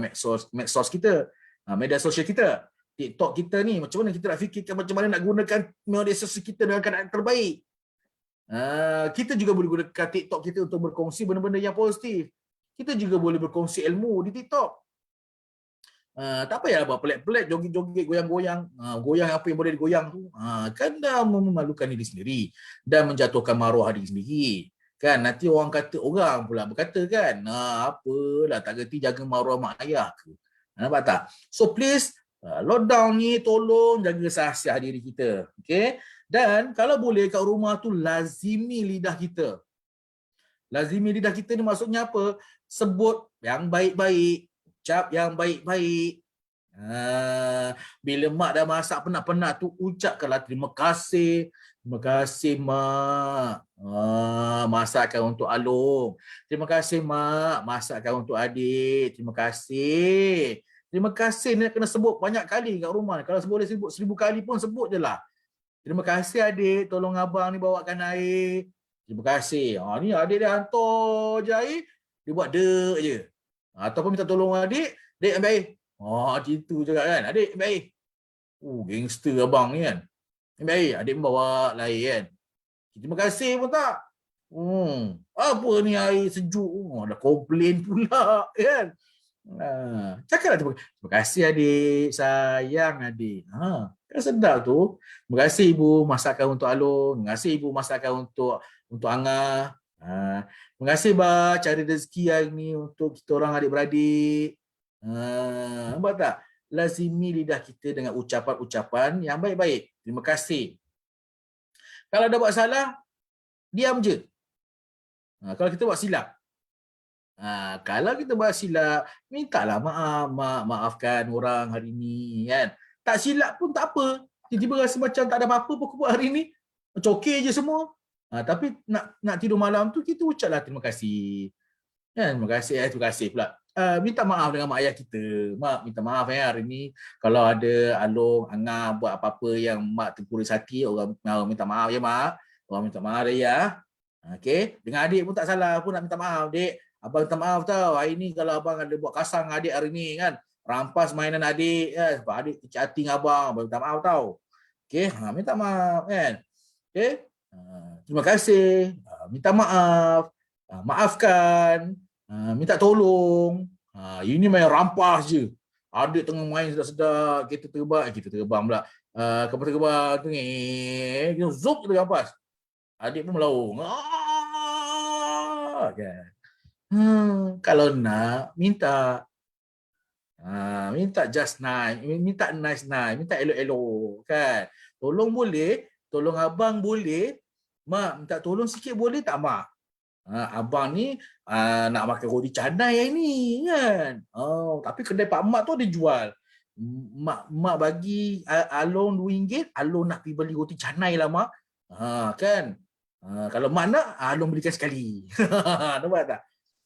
medsos kita, media sosial kita. TikTok kita ni macam mana kita nak fikirkan macam mana nak gunakan media sosial kita dengan keadaan terbaik. Kita juga boleh gunakan TikTok kita untuk berkongsi benda-benda yang positif. Kita juga boleh berkongsi ilmu di TikTok. Tak payah buat pelik-pelik, joget-joget, goyang-goyang. Goyang apa yang boleh digoyang tu. Kan dah memalukan diri sendiri dan menjatuhkan maruah diri sendiri. Kan nanti orang pula berkata kan, apalah tak gerti jaga maruah mak ayah ke. Nampak tak? So please, lockdown ni tolong jaga rahsia diri kita. Okay? Dan kalau boleh kat rumah tu lazimi lidah kita. Lazimi lidah kita ni maksudnya apa? Sebut yang baik-baik, ucap yang baik-baik. Bila mak dah masak penat-penat tu, ucapkanlah terima kasih. Terima kasih mak, masakkan untuk Along. Terima kasih mak, masakkan untuk adik. Terima kasih. Terima kasih ni kena sebut banyak kali kat rumah. Kalau boleh sebut 1000 kali pun sebut je lah. Terima kasih adik, tolong abang ni bawakan air. Terima kasih. Ni adik dia hantar je air, dia buat dek je. Ataupun minta tolong adik, dek ambil air. Macam tu juga kan. Adik ambil air. Gangster abang ni kan. Ambil air, adik bawa lah air kan. Terima kasih pun tak. Apa ni air sejuk. Dah komplain pula kan. Cakaplah terima kasih adik, sayang adik. Kan sedap tu. Terima kasih ibu masakkan untuk Along. Terima kasih ibu masakkan untuk Angah. Terima kasih bah cari rezeki hari ni untuk kita orang adik-beradik. Nampak tak? Lazimi lidah kita dengan ucapan-ucapan yang baik-baik. Terima kasih. Kalau ada buat salah, diam je. Kalau kita buat silap, kalau kita buat silap, mintalah maaf, maafkan orang hari ni kan. Tak silap pun tak apa. Tiba-tiba rasa macam tak ada apa-apa pun aku buat hari ni. Macam okey je semua. Tapi nak tidur malam tu kita ucaplah terima kasih. Kan? Terima kasih pula. Minta maaf dengan mak ayah kita. Mak, minta maaf hari ni kalau ada Along, Angah buat apa-apa yang mak terkuris hati, orang minta maaf ya mak. Orang minta maaf ya. Okey, dengan adik pun tak salah pun nak minta maaf, Dek. Abang minta maaf tau. Hari ni kalau abang ada buat kasar dengan adik hari ni kan, rampas mainan adik kan, sebab adik kecil hati dengan abang minta maaf tau. Okey, minta maaf kan. Okey. Terima kasih. Minta maaf. Maafkan. Minta tolong. Ini main rampas je. Adik tengah main sedap-sedap, kita terbang pula. Kapal terbang tu ni, kita zoom kita rampas. Adik pun melaung. Kan. Kalau nak, minta. Minta just nice. Minta nice. Minta elok-elok. Kan. Tolong boleh. Tolong abang boleh. Mak, minta tolong sikit boleh tak mak? Abang ni nak makan roti canai hari ni kan. Tapi kedai Pak Mak tu ada jual. Mak bagi Along RM2, Along nak pergi beli roti canai lah mak. Kan. Kalau mak nak, Along belikan sekali. Nampak tak?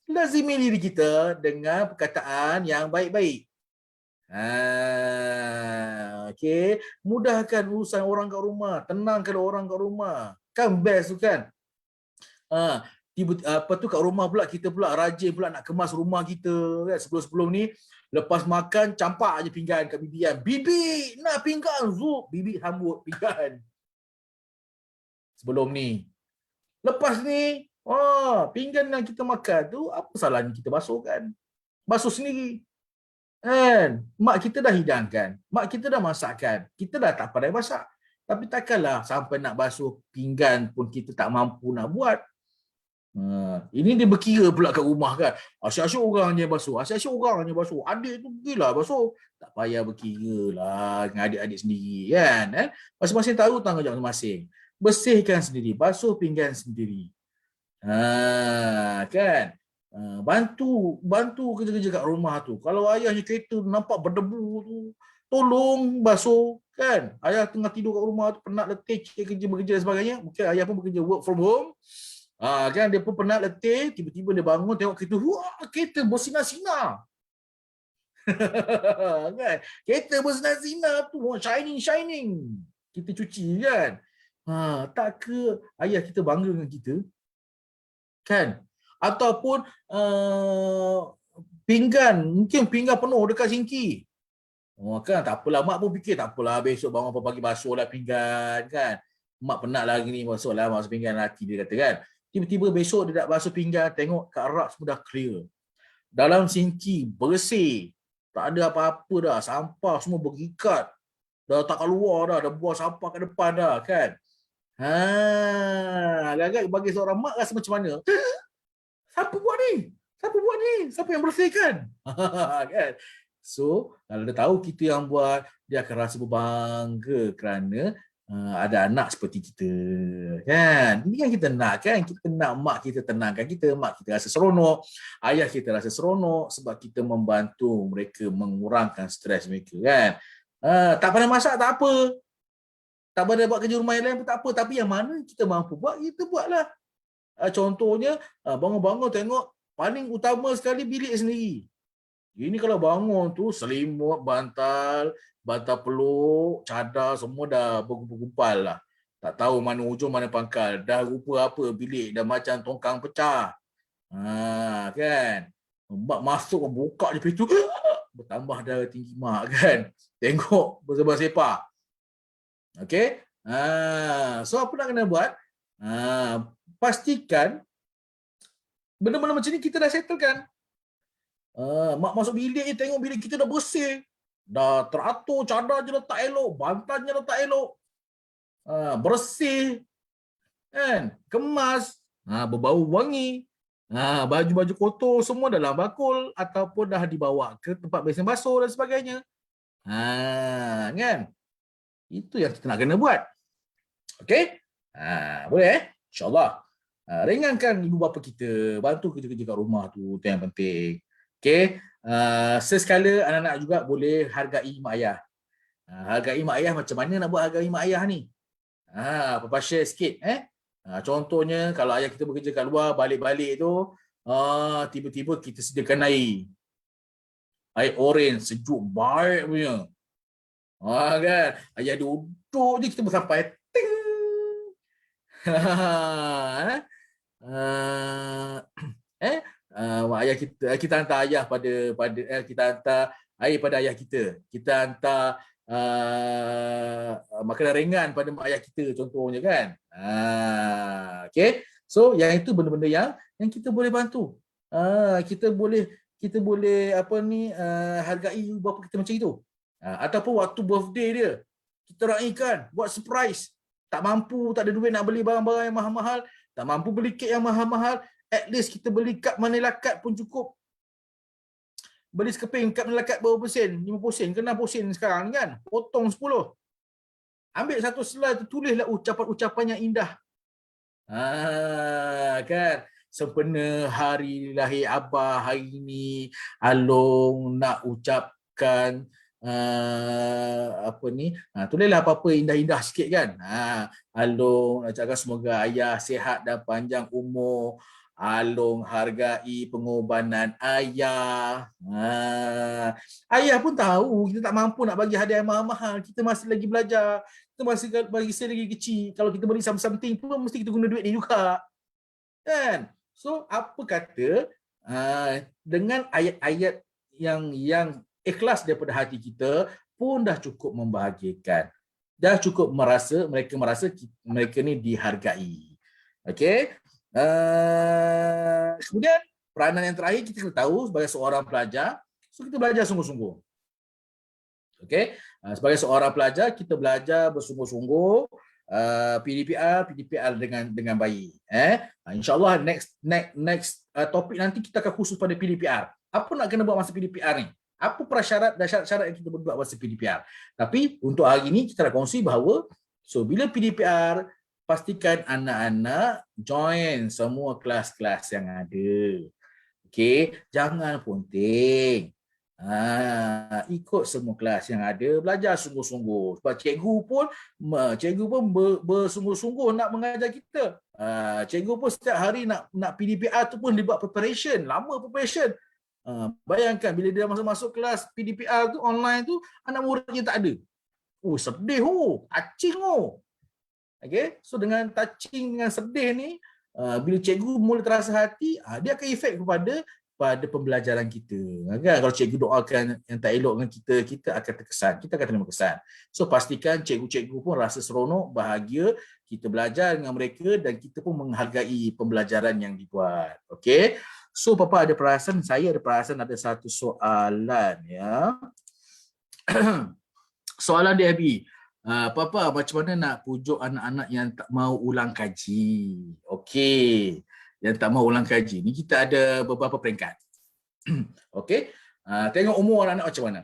Lazimi diri kita dengan perkataan yang baik-baik. Okey, mudahkan urusan orang kat rumah, tenangkan orang kat rumah. Kan best tu kan? Tiba apa tu kat rumah pula kita pula rajin pula nak kemas rumah kita kan. Sebelum-sebelum ni lepas makan campak aje pinggan kat bibi kan. Bibi nak pinggan, zup, bibi sambut pinggan. Sebelum ni. Lepas ni, pinggan yang kita makan tu apa salahnya kita basuh kan? Basuh sendiri. Kan? Mak kita dah hidangkan, mak kita dah masakkan. Kita dah tak pandai masak. Tapi takkanlah sampai nak basuh pinggan pun kita tak mampu nak buat. Ini dia berkira pula kat rumah kan. Asyik-asyik orang je basuh. Asyik-asyik orang je basuh. Adik tu pergilah basuh. Tak payah berkira lah dengan adik-adik sendiri kan. Masing-masing tahu tanggungjawab masing-masing. Bersihkan sendiri. Basuh pinggan sendiri. Kan. Bantu kerja-kerja kat rumah tu. Kalau ayahnya kereta nampak berdebu tu, tolong basuh kan. Ayah tengah tidur kat rumah tu, penat letih bekerja dan sebagainya. Mungkin ayah pun bekerja work from home. Kan dia pun penat letih, tiba-tiba dia bangun tengok kereta, wah, kereta bersinar-sinar. Kan? Kereta bersinar-sinar tu, shining. Kita cuci kan. Tak ke ayah kita bangga dengan kita? Kan? Ataupun pinggan, mungkin pinggan penuh dekat sinki. Kan tak apalah, mak pun fikir tak apalah, besok bangun pagi basuhlah pinggan kan. Mak penat lagi ni, basuhlah pinggan laki dia kata kan. Tiba-tiba besok dia nak basuh pinggan, tengok kat rak semua dah clear. Dalam sinki bersih. Tak ada apa-apa dah, sampah semua berikat. Dah tak keluar dah buang sampah kat depan dah kan. Agak-agak bagi seorang mak rasa macam mana? Siapa buat ni? Siapa yang bersihkan? Kan? So, kalau dia tahu kita yang buat, dia akan rasa berbangga kerana ada anak seperti kita. Kan? Ini yang kita nak kan? Kita nak mak kita tenangkan kita, mak kita rasa seronok, ayah kita rasa seronok sebab kita membantu mereka mengurangkan stres mereka kan. Tak pandai masak tak apa. Tak pandai buat kerja rumah yang lain pun tak apa. Tapi yang mana kita mampu buat, kita buatlah. Contohnya, bangun-bangun tengok paling utama sekali bilik sendiri. Ini kalau bangun tu selimut, bantal peluk, cadar semua dah bergumpal lah. Tak tahu mana ujung mana pangkal. Dah rupa apa bilik, dah macam tongkang pecah. Kan? Mak masuk buka je pintu, bertambah darah tinggi mak kan. Tengok bersebar-sebar. Okey? So apa nak kena buat? Pastikan benda-benda macam ni kita dah settlekan. Mak masuk bilik ni tengok bilik kita dah bersih. Dah teratur, cadar je letak elok, bantalnya letak elok. Bersih. Kan? Kemas. Berbau wangi. Baju-baju kotor semua dalam bakul ataupun dah dibawa ke tempat besin basuh dan sebagainya. Kan? Itu yang kita nak kena buat. Okey? Boleh InsyaAllah. Ringankan ibu bapa kita, bantu kerja-kerja kat rumah tu, itu yang penting. Okey, sesekala anak-anak juga boleh hargai mak ayah. Hargai mak ayah macam mana nak buat hargai mak ayah ni? Papa share sikit contohnya kalau ayah kita bekerja kat luar, balik-balik tu tiba-tiba kita sediakan air oren sejuk baik punya. Kan, ayah duduk je kita bersampai. Ting. Ayah kita hantar ayah pada kita hantar air pada ayah kita. Kita hantar makanan ringan pada mak ayah kita contohnya kan. Okey. So yang itu benda-benda yang kita boleh bantu. Kita boleh hargai ibu bapa kita macam itu. Ataupun waktu birthday dia kita raikan, buat surprise. Tak mampu, tak ada duit nak beli barang-barang yang mahal-mahal, tak mampu beli kek yang mahal-mahal, at least kita beli kad Manila Card pun cukup. Beli sekeping kad Manila Card berapa sen? 50 sen ke 60 sen sekarang kan? Potong 10. Ambil satu slide, tulislah ucapan-ucapan yang indah. Kan? Sempena hari lahir abah hari ini, Along nak ucapkan tulislah apa-apa indah-indah sikit kan. Along nak cakap semoga ayah sihat dan panjang umur, Along hargai pengorbanan ayah. Ayah pun tahu kita tak mampu nak bagi hadiah yang mahal-mahal. Kita masih lagi belajar. Kita masih bagi saya lagi kecil. Kalau kita beli something pun mesti kita guna duit dia juga. Kan? So apa kata dengan ayat-ayat yang ikhlas daripada hati kita pun dah cukup membahagiakan. Dah cukup merasa mereka ni dihargai. Okey? Kemudian peranan yang terakhir kita kena tahu sebagai seorang pelajar, so kita belajar sungguh-sungguh. Okey, sebagai seorang pelajar kita belajar bersungguh-sungguh, PDPR dengan baik. InsyaAllah next topik nanti kita akan khusus pada PDPR. Apa nak kena buat masa PDPR ni? Apa prasyarat dan syarat-syarat yang kita buat masa PDPR? Tapi untuk hari ini kita nak kongsi bahawa bila PDPR, pastikan anak-anak join semua kelas-kelas yang ada. Okey, jangan punting. Ikut semua kelas yang ada, belajar sungguh-sungguh. Sebab cikgu pun bersungguh-sungguh nak mengajar kita. Cikgu pun setiap hari nak PDPR tu pun dia buat preparation, lama preparation. Bayangkan bila dia masuk kelas PDPR tu online tu, anak muridnya tak ada. Sedih touching Okay? So dengan touching, dengan sedih ni, bila cikgu mula terasa hati, dia akan efek pada pembelajaran kita. Kan? Kalau cikgu doakan yang tak elok dengan kita, kita akan terkesan, kita akan terima kesan. So pastikan cikgu-cikgu pun rasa seronok, bahagia, kita belajar dengan mereka dan kita pun menghargai pembelajaran yang dibuat. Okay? So Papa ada perasan, saya ada perasan ada satu soalan ya. Soalan dia Abi. Papa, macam mana nak pujuk anak-anak yang tak mau ulang kaji? Okey, yang tak mau ulang kaji. Ni kita ada beberapa peringkat. Okey, tengok umur anak-anak macam mana.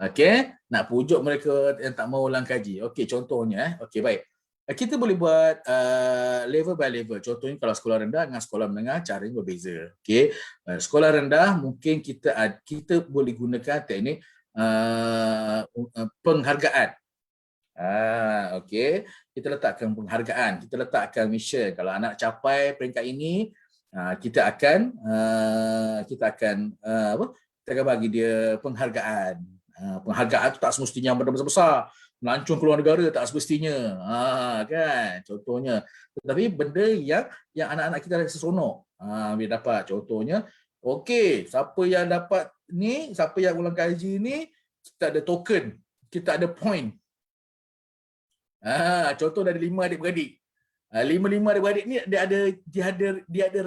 Okey, nak pujuk mereka yang tak mau ulang kaji. Okey, contohnya. Okey, baik. Kita boleh buat level by level. Contohnya kalau sekolah rendah dengan sekolah menengah caranya berbeza. Okey, sekolah rendah mungkin kita boleh gunakan teknik penghargaan. Okey, kita letakkan penghargaan, kita letakkan mission. Kalau anak capai peringkat ini, kita akan bagi dia penghargaan. Penghargaan tu tak semestinya benda besar-besar, melancong keluar negara tak semestinya. Kan, contohnya. Tetapi benda yang anak-anak kita rasa seronok. Bila dapat contohnya, okey, siapa yang dapat ni, siapa yang ulang kaji ni, kita ada token, kita ada point. Contoh dari 5 adik-beradik. 5 adik-beradik ni dia ada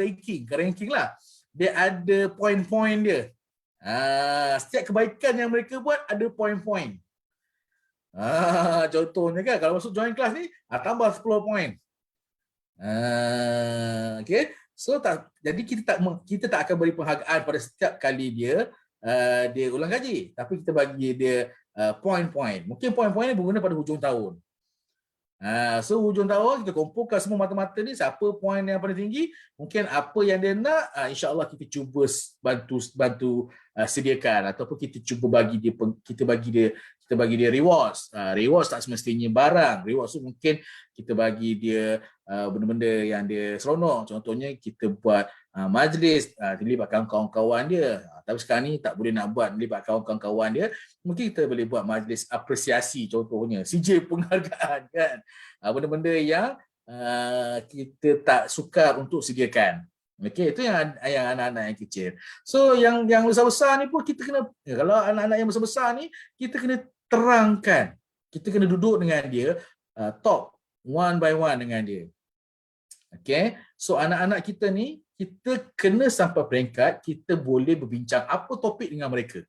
ranking lah. Dia ada point-point dia. Setiap kebaikan yang mereka buat ada point-point. Contohnya kan kalau masuk join kelas ni, tambah 10 point. Okey. So jadi kita tak akan beri penghargaan pada setiap kali dia ulang kaji, tapi kita bagi dia point-point. Mungkin point-point ni berguna pada hujung tahun. So hujung tahun kita kumpulkan semua mata-mata ni, siapa point yang paling tinggi, mungkin apa yang dia nak, insya-Allah kita cuba bantu sediakan, ataupun kita cuba bagi dia rewards. Rewards tak semestinya barang. Rewards tu mungkin kita bagi dia benda-benda yang dia seronok. Contohnya kita buat majlis, dilibatkan kawan-kawan dia. Tapi sekarang ni tak boleh nak buat melibatkan kawan-kawan dia. Mungkin kita boleh buat majlis apresiasi, contohnya CJ penghargaan kan. Benda-benda yang kita tak sukar untuk sediakan. Okey, itu yang anak-anak yang kecil. So yang besar-besar ni pun kita kena, kalau anak-anak yang besar-besar ni kita kena terangkan. Kita kena duduk dengan dia, talk one by one dengan dia. Okey, so anak-anak kita ni kita kena sampai peringkat kita boleh berbincang apa topik dengan mereka.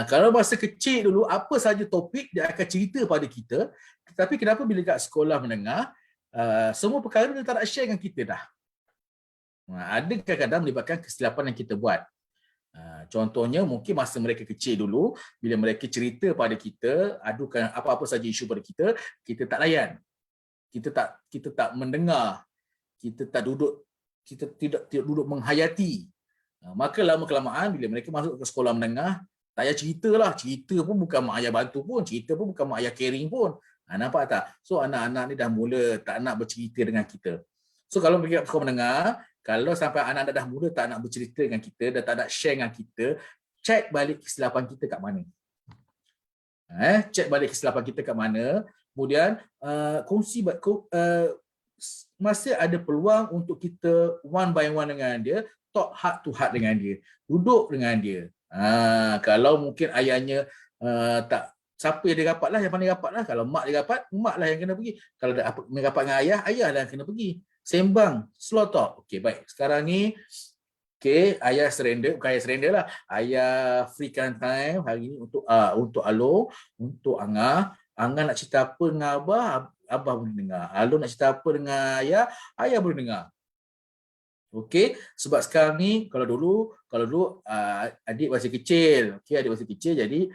Kalau masa kecil dulu apa saja topik dia akan cerita pada kita, tetapi kenapa bila kat sekolah menengah semua perkara dia tak nak share dengan kita dah. Ada kadang-kadang melibatkan kesilapan yang kita buat. Contohnya mungkin masa mereka kecil dulu, bila mereka cerita pada kita, adukan apa-apa saja isu pada kita, kita tak layan. Kita tak mendengar. Kita tidak duduk menghayati. Maka lama-kelamaan bila mereka masuk ke sekolah menengah, tak payah ceritalah. Cerita pun bukan mak ayah bantu pun, cerita pun bukan mak ayah caring pun. Nampak tak? So anak-anak ni dah mula tak nak bercerita dengan kita. So kalau kau mendengar, kalau sampai anak-anak dah mula tak nak bercerita dengan kita, dah tak nak share dengan kita, check balik kesilapan kita kat mana. Check balik kesilapan kita kat mana. Kemudian kongsi masih ada peluang untuk kita one by one dengan dia, talk heart to heart dengan dia, duduk dengan dia. Kalau mungkin ayahnya tak, siapa yang dia rapat lah, yang pandai rapat lah. Kalau mak dia rapat, mak lah yang kena pergi. Kalau dia rapat dengan ayah, ayah lah yang kena pergi. Sembang, slow talk. Okey, baik. Sekarang ni, ayah surrender, bukan ayah surrender lah. Ayah freekan time hari ni untuk Along, untuk Angah. Angah nak cerita apa dengan Abah, Abah boleh dengar. Along nak cerita apa dengan ayah, ayah boleh dengar. Okey, sebab sekarang ni kalau dulu adik masih kecil, adik masih kecil, jadi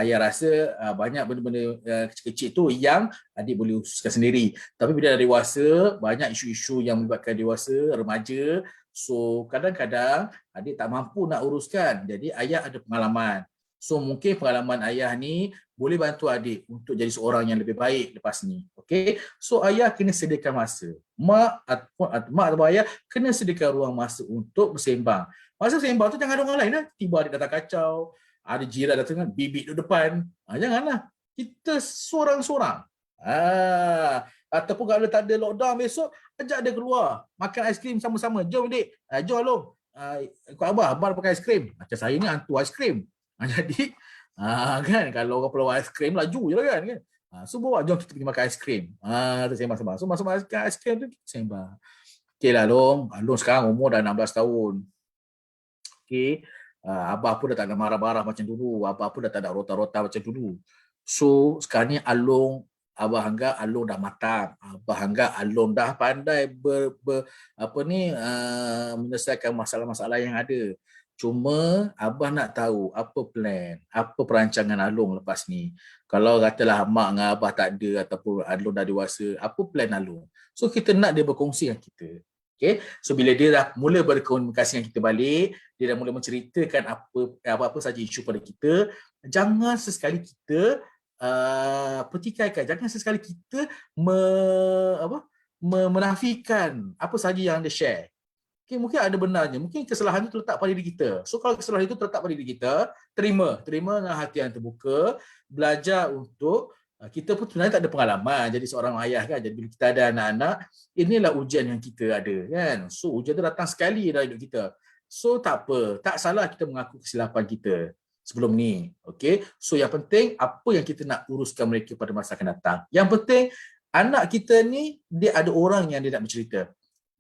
ayah rasa banyak benda-benda kecil-kecil tu yang adik boleh ususkan sendiri. Tapi bila dah dewasa, banyak isu-isu yang melibatkan dewasa, remaja. So kadang-kadang adik tak mampu nak uruskan. Jadi ayah ada pengalaman. So mungkin pengalaman ayah ni boleh bantu adik untuk jadi seorang yang lebih baik lepas ni. Okey. So ayah kena sediakan masa. Mak atau ayah kena sediakan ruang masa untuk bersembang. Masa bersembang tu jangan ada orang lain lah. Tiba adik datang kacau, ada jiran datang bibik di depan. Janganlah. Kita seorang-seorang. Ataupun kalau tak ada lockdown besok, ajak dia keluar. Makan aiskrim sama-sama. Jom dik. Jom Along. Ikut Abah pakai aiskrim. Macam saya ni hantu aiskrim. Jadi kan kalau orang perlu aiskrim laju je lah kan. So bawa jom kita pergi makan aiskrim. Sembang-sembang. So masuk makan aiskrim tu kita sembang. Okey lah Along sekarang umur dah 16 tahun. Okey. Abah pun dah tak ada marah-marah macam dulu. Abah pun dah tak ada rota-rota macam dulu. So sekarang ni Abah anggap Along dah matang. Abah anggap Along dah pandai menyelesaikan masalah-masalah yang ada. Cuma Abah nak tahu apa plan, apa perancangan Along lepas ni. Kalau katalah mak dengan Abah tak ada ataupun Along dah dewasa, apa plan Along? So kita nak dia berkongsi dengan kita. Okay? So bila dia dah mula berkomunikasi dengan kita balik, dia dah mula menceritakan apa-apa saja isu pada kita, jangan sesekali kita pertikaikan, jangan sesekali kita menafikan apa saja yang dia share. Okay, mungkin ada benarnya, mungkin kesalahan itu terletak pada diri kita. So kalau kesalahan itu terletak pada diri kita, terima dengan hati yang terbuka, belajar untuk kita pun sebenarnya tak ada pengalaman jadi seorang ayah kan. Jadi bila kita ada anak-anak, inilah ujian yang kita ada kan. So ujian itu datang sekali dalam hidup kita. So tak apa, tak salah kita mengaku kesilapan kita sebelum ni. Okay, so yang penting apa yang kita nak uruskan mereka pada masa akan datang. Yang penting anak kita ni dia ada orang yang dia nak bercerita.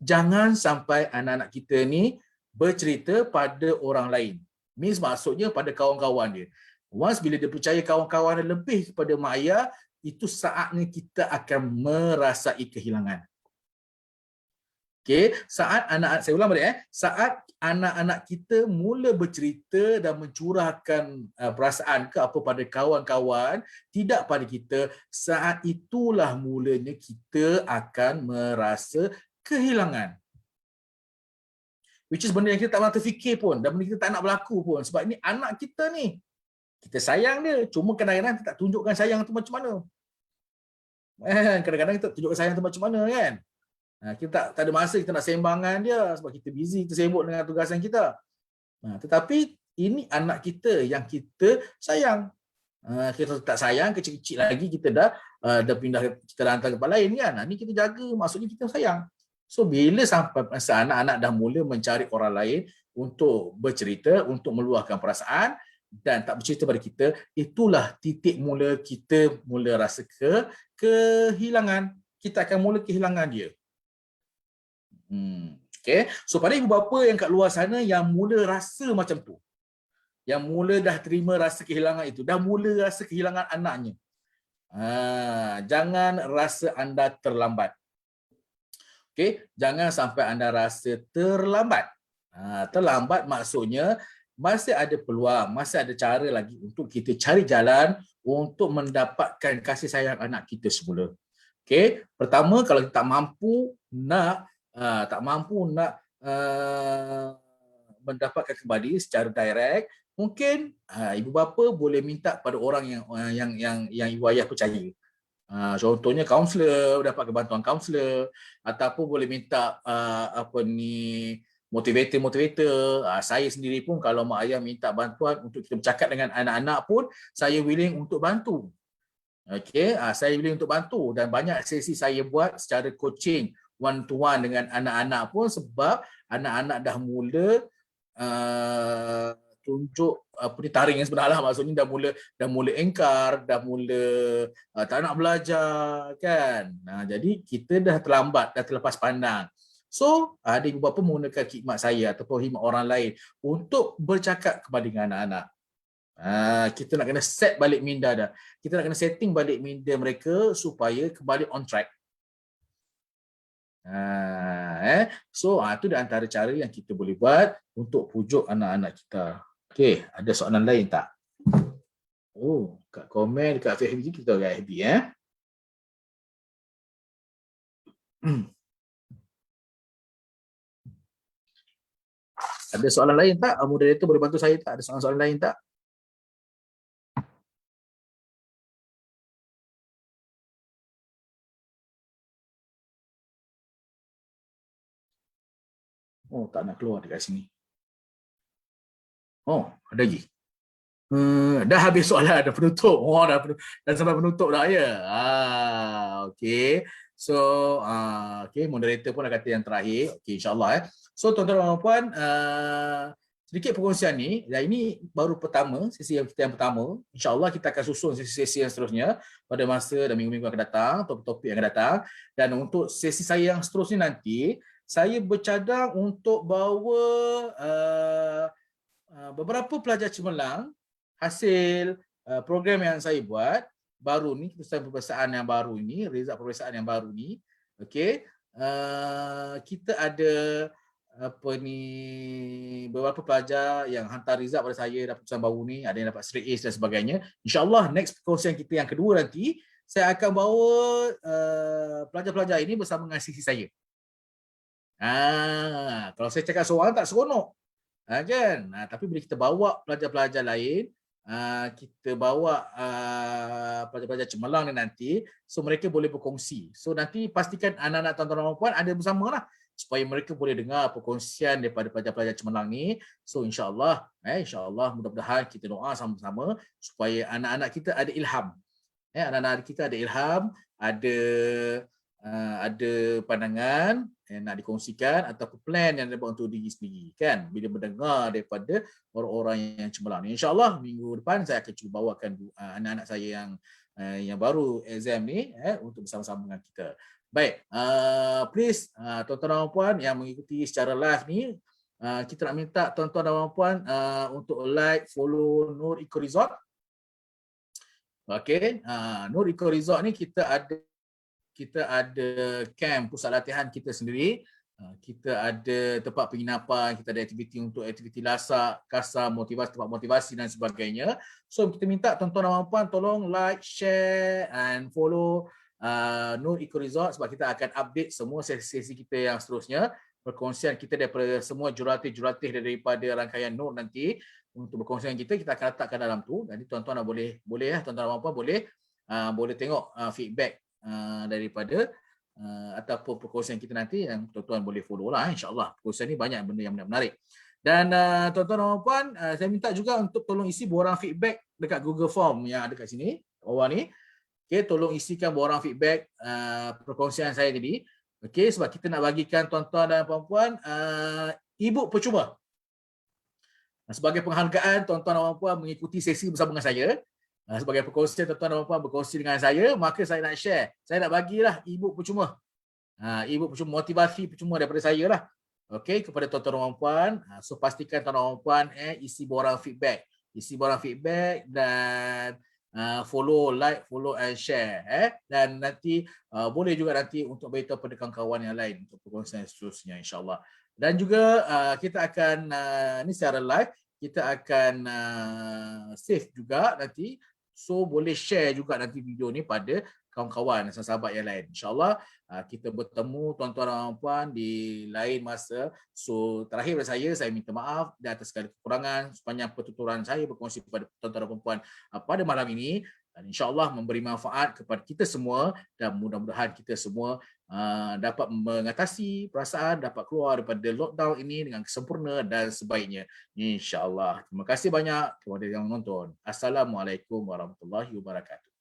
Jangan sampai anak-anak kita ni bercerita pada orang lain. Means maksudnya pada kawan-kawan dia. Once bila dia percaya kawan-kawan dia lebih kepada mak ayah, itu saatnya kita akan merasai kehilangan. Okay, saat saya ulang balik saat anak-anak kita mula bercerita dan mencurahkan perasaan ke apa pada kawan-kawan, tidak pada kita, saat itulah mulanya kita akan merasa kehilangan. Which is benda yang kita tak pernah terfikir pun dan benda kita tak nak berlaku pun sebab ini anak kita ni. Kita sayang dia, cuma kadang-kadang kita tak tunjukkan sayang tu macam mana. Kadang-kadang kita tunjukkan sayang tu macam mana kan. Kita tak ada masa kita nak sembangan dia sebab kita busy, kita sibuk dengan tugasan kita. Tetapi ini anak kita yang kita sayang. Kita tak sayang, kecil-kecil lagi kita dah pindah, kita dah hantar tempat lain kan. Ini kita jaga, maksudnya kita sayang. So bila sampai masa anak-anak dah mula mencari orang lain untuk bercerita, untuk meluahkan perasaan dan tak bercerita pada kita, itulah titik mula kita mula rasa kehilangan. Kita akan mula kehilangan dia. Okay. So pada ibu bapa yang kat luar sana yang mula rasa macam tu, yang mula dah terima rasa kehilangan itu, dah mula rasa kehilangan anaknya, jangan rasa anda terlambat. Okay. Jangan sampai anda rasa terlambat. Terlambat maksudnya masih ada peluang, masih ada cara lagi untuk kita cari jalan untuk mendapatkan kasih sayang anak kita semula. Okay. Pertama, kalau kita tak mampu nak mendapatkan kembali secara direct, mungkin ibu bapa boleh minta pada orang yang ibu ayah percaya. Contohnya kaunselor, dapat bantuan kaunselor, ataupun boleh minta apa ni, motivator. Saya sendiri pun kalau mak ayah minta bantuan untuk kita bercakap dengan anak-anak pun, saya willing untuk bantu. Okey, saya willing untuk bantu, dan banyak sesi saya buat secara coaching one to one dengan anak-anak pun, sebab anak-anak dah mula tunjuk apa ni, taring yang sebenar lah, maksudnya dah mula engkar, dah mula tak nak belajar kan. Jadi kita dah terlambat, dah terlepas pandang. So ada ibu bapa menggunakan khidmat saya ataupun khidmat orang lain untuk bercakap kepada anak-anak. Kita nak kena set balik minda dah. Kita nak kena setting balik minda mereka supaya kembali on track. So itu di antara cara yang kita boleh buat untuk pujuk anak-anak kita. Okey, ada soalan lain tak? Oh, kat komen dekat FB kita kat FB Ada soalan lain tak? Moderator boleh bantu saya tak? Ada soalan-soalan lain tak? Oh, tak nak keluar dekat sini. Oh, ada lagi. Dah habis soalan, dah penutup. Dah sampai penutup dah ya. Okey. So, okey, moderator pun dah kata yang terakhir. Okey, insya-Allah So, tuan-tuan dan puan, sedikit perkongsian ni, dan ini baru pertama, sesi kita yang pertama. Insya-Allah kita akan susun sesi-sesi yang seterusnya pada masa dan minggu-minggu akan datang, topik-topik yang akan datang. Dan untuk sesi saya yang seterusnya nanti, saya bercadang untuk bawa beberapa pelajar cemerlang hasil program yang saya buat baru ni, peperiksaan yang baru ni, result peperiksaan yang baru ni. Okey, kita ada apa ni, beberapa pelajar yang hantar result pada saya, dapat pesan baru ni, ada yang dapat straight A's dan sebagainya. InsyaAllah next perkongsian kita yang kedua nanti, saya akan bawa pelajar-pelajar ini bersama dengan sisi saya. Kalau saya cakap seorang tak seronok. Kan? Tapi bila kita bawa pelajar-pelajar lain, kita bawa pelajar-pelajar cemerlang ni nanti, so mereka boleh berkongsi. So nanti pastikan anak-anak tuan-tuan dan puan ada bersama lah, supaya mereka boleh dengar perkongsian daripada pelajar-pelajar cemerlang ni. So insya-Allah, mudah-mudahan kita doa sama-sama supaya anak-anak kita ada ilham. Anak-anak kita ada ilham, ada pandangan yang nak dikongsikan ataupun plan yang dapat untuk diri sendiri kan, bila mendengar daripada orang-orang yang cemerlang. InsyaAllah minggu depan saya akan cuba bawakan anak-anak saya yang baru exam ni untuk bersama-sama dengan kita. Baik, please tuan-tuan dan puan yang mengikuti secara live ni, kita nak minta tuan-tuan dan puan untuk like, follow Nur Eco Resort. Okey, Nur Eco Resort ni kita ada camp pusat latihan kita sendiri, kita ada tempat penginapan, kita ada aktiviti lasak, kasar, motivasi, tempat motivasi dan sebagainya. So kita minta tuan-tuan dan puan tolong like, share and follow Nur Eco Resort, sebab kita akan update semua sesi-sesi kita yang seterusnya, perkongsian kita daripada semua jurulatih daripada rangkaian Nur nanti untuk berkongsian kita akan letakkan dalam tu. Jadi tuan-tuan boleh tuan-tuan dan puan boleh tengok feedback daripada ataupun perkongsian kita nanti, yang tuan-tuan boleh follow lah, insyaAllah. Perkongsian ni banyak benda yang menarik. Dan tuan-tuan dan puan, saya minta juga untuk tolong isi borang feedback dekat Google Form yang ada kat sini, bawah ni. Okay, tolong isikan borang feedback perkongsian saya tadi. Okay, sebab kita nak bagikan tuan-tuan dan puan-puan e-book percuma. Sebagai penghargaan tuan-tuan dan puan mengikuti sesi bersama dengan saya, sebagai perkongsian tuan-tuan dan puan berkongsi dengan saya, maka saya nak share, saya nak bagilah e-book percuma. E-book percuma, motivasi percuma daripada saya lah. Okey, kepada tuan-tuan dan puan. So pastikan tuan-tuan dan puan isi borang feedback. Dan like, follow and share. Dan nanti boleh juga nanti untuk beritahu pada kawan-kawan yang lain untuk perkongsian seterusnya, insya-Allah. Dan juga kita akan ni secara live, kita akan save juga nanti. So boleh share juga nanti video ni pada kawan-kawan, sahabat yang lain. InsyaAllah kita bertemu tuan-tuan dan puan di lain masa. So terakhir dari saya minta maaf di atas segala kekurangan sepanjang pertuturan saya berkongsi kepada tuan-tuan dan puan pada malam ini. dan insya-Allah memberi manfaat kepada kita semua, dan mudah-mudahan kita semua dapat mengatasi perasaan, dapat keluar daripada lockdown ini dengan sempurna dan sebaiknya, insya-Allah. Terima kasih banyak kepada yang menonton. Assalamualaikum warahmatullahi wabarakatuh.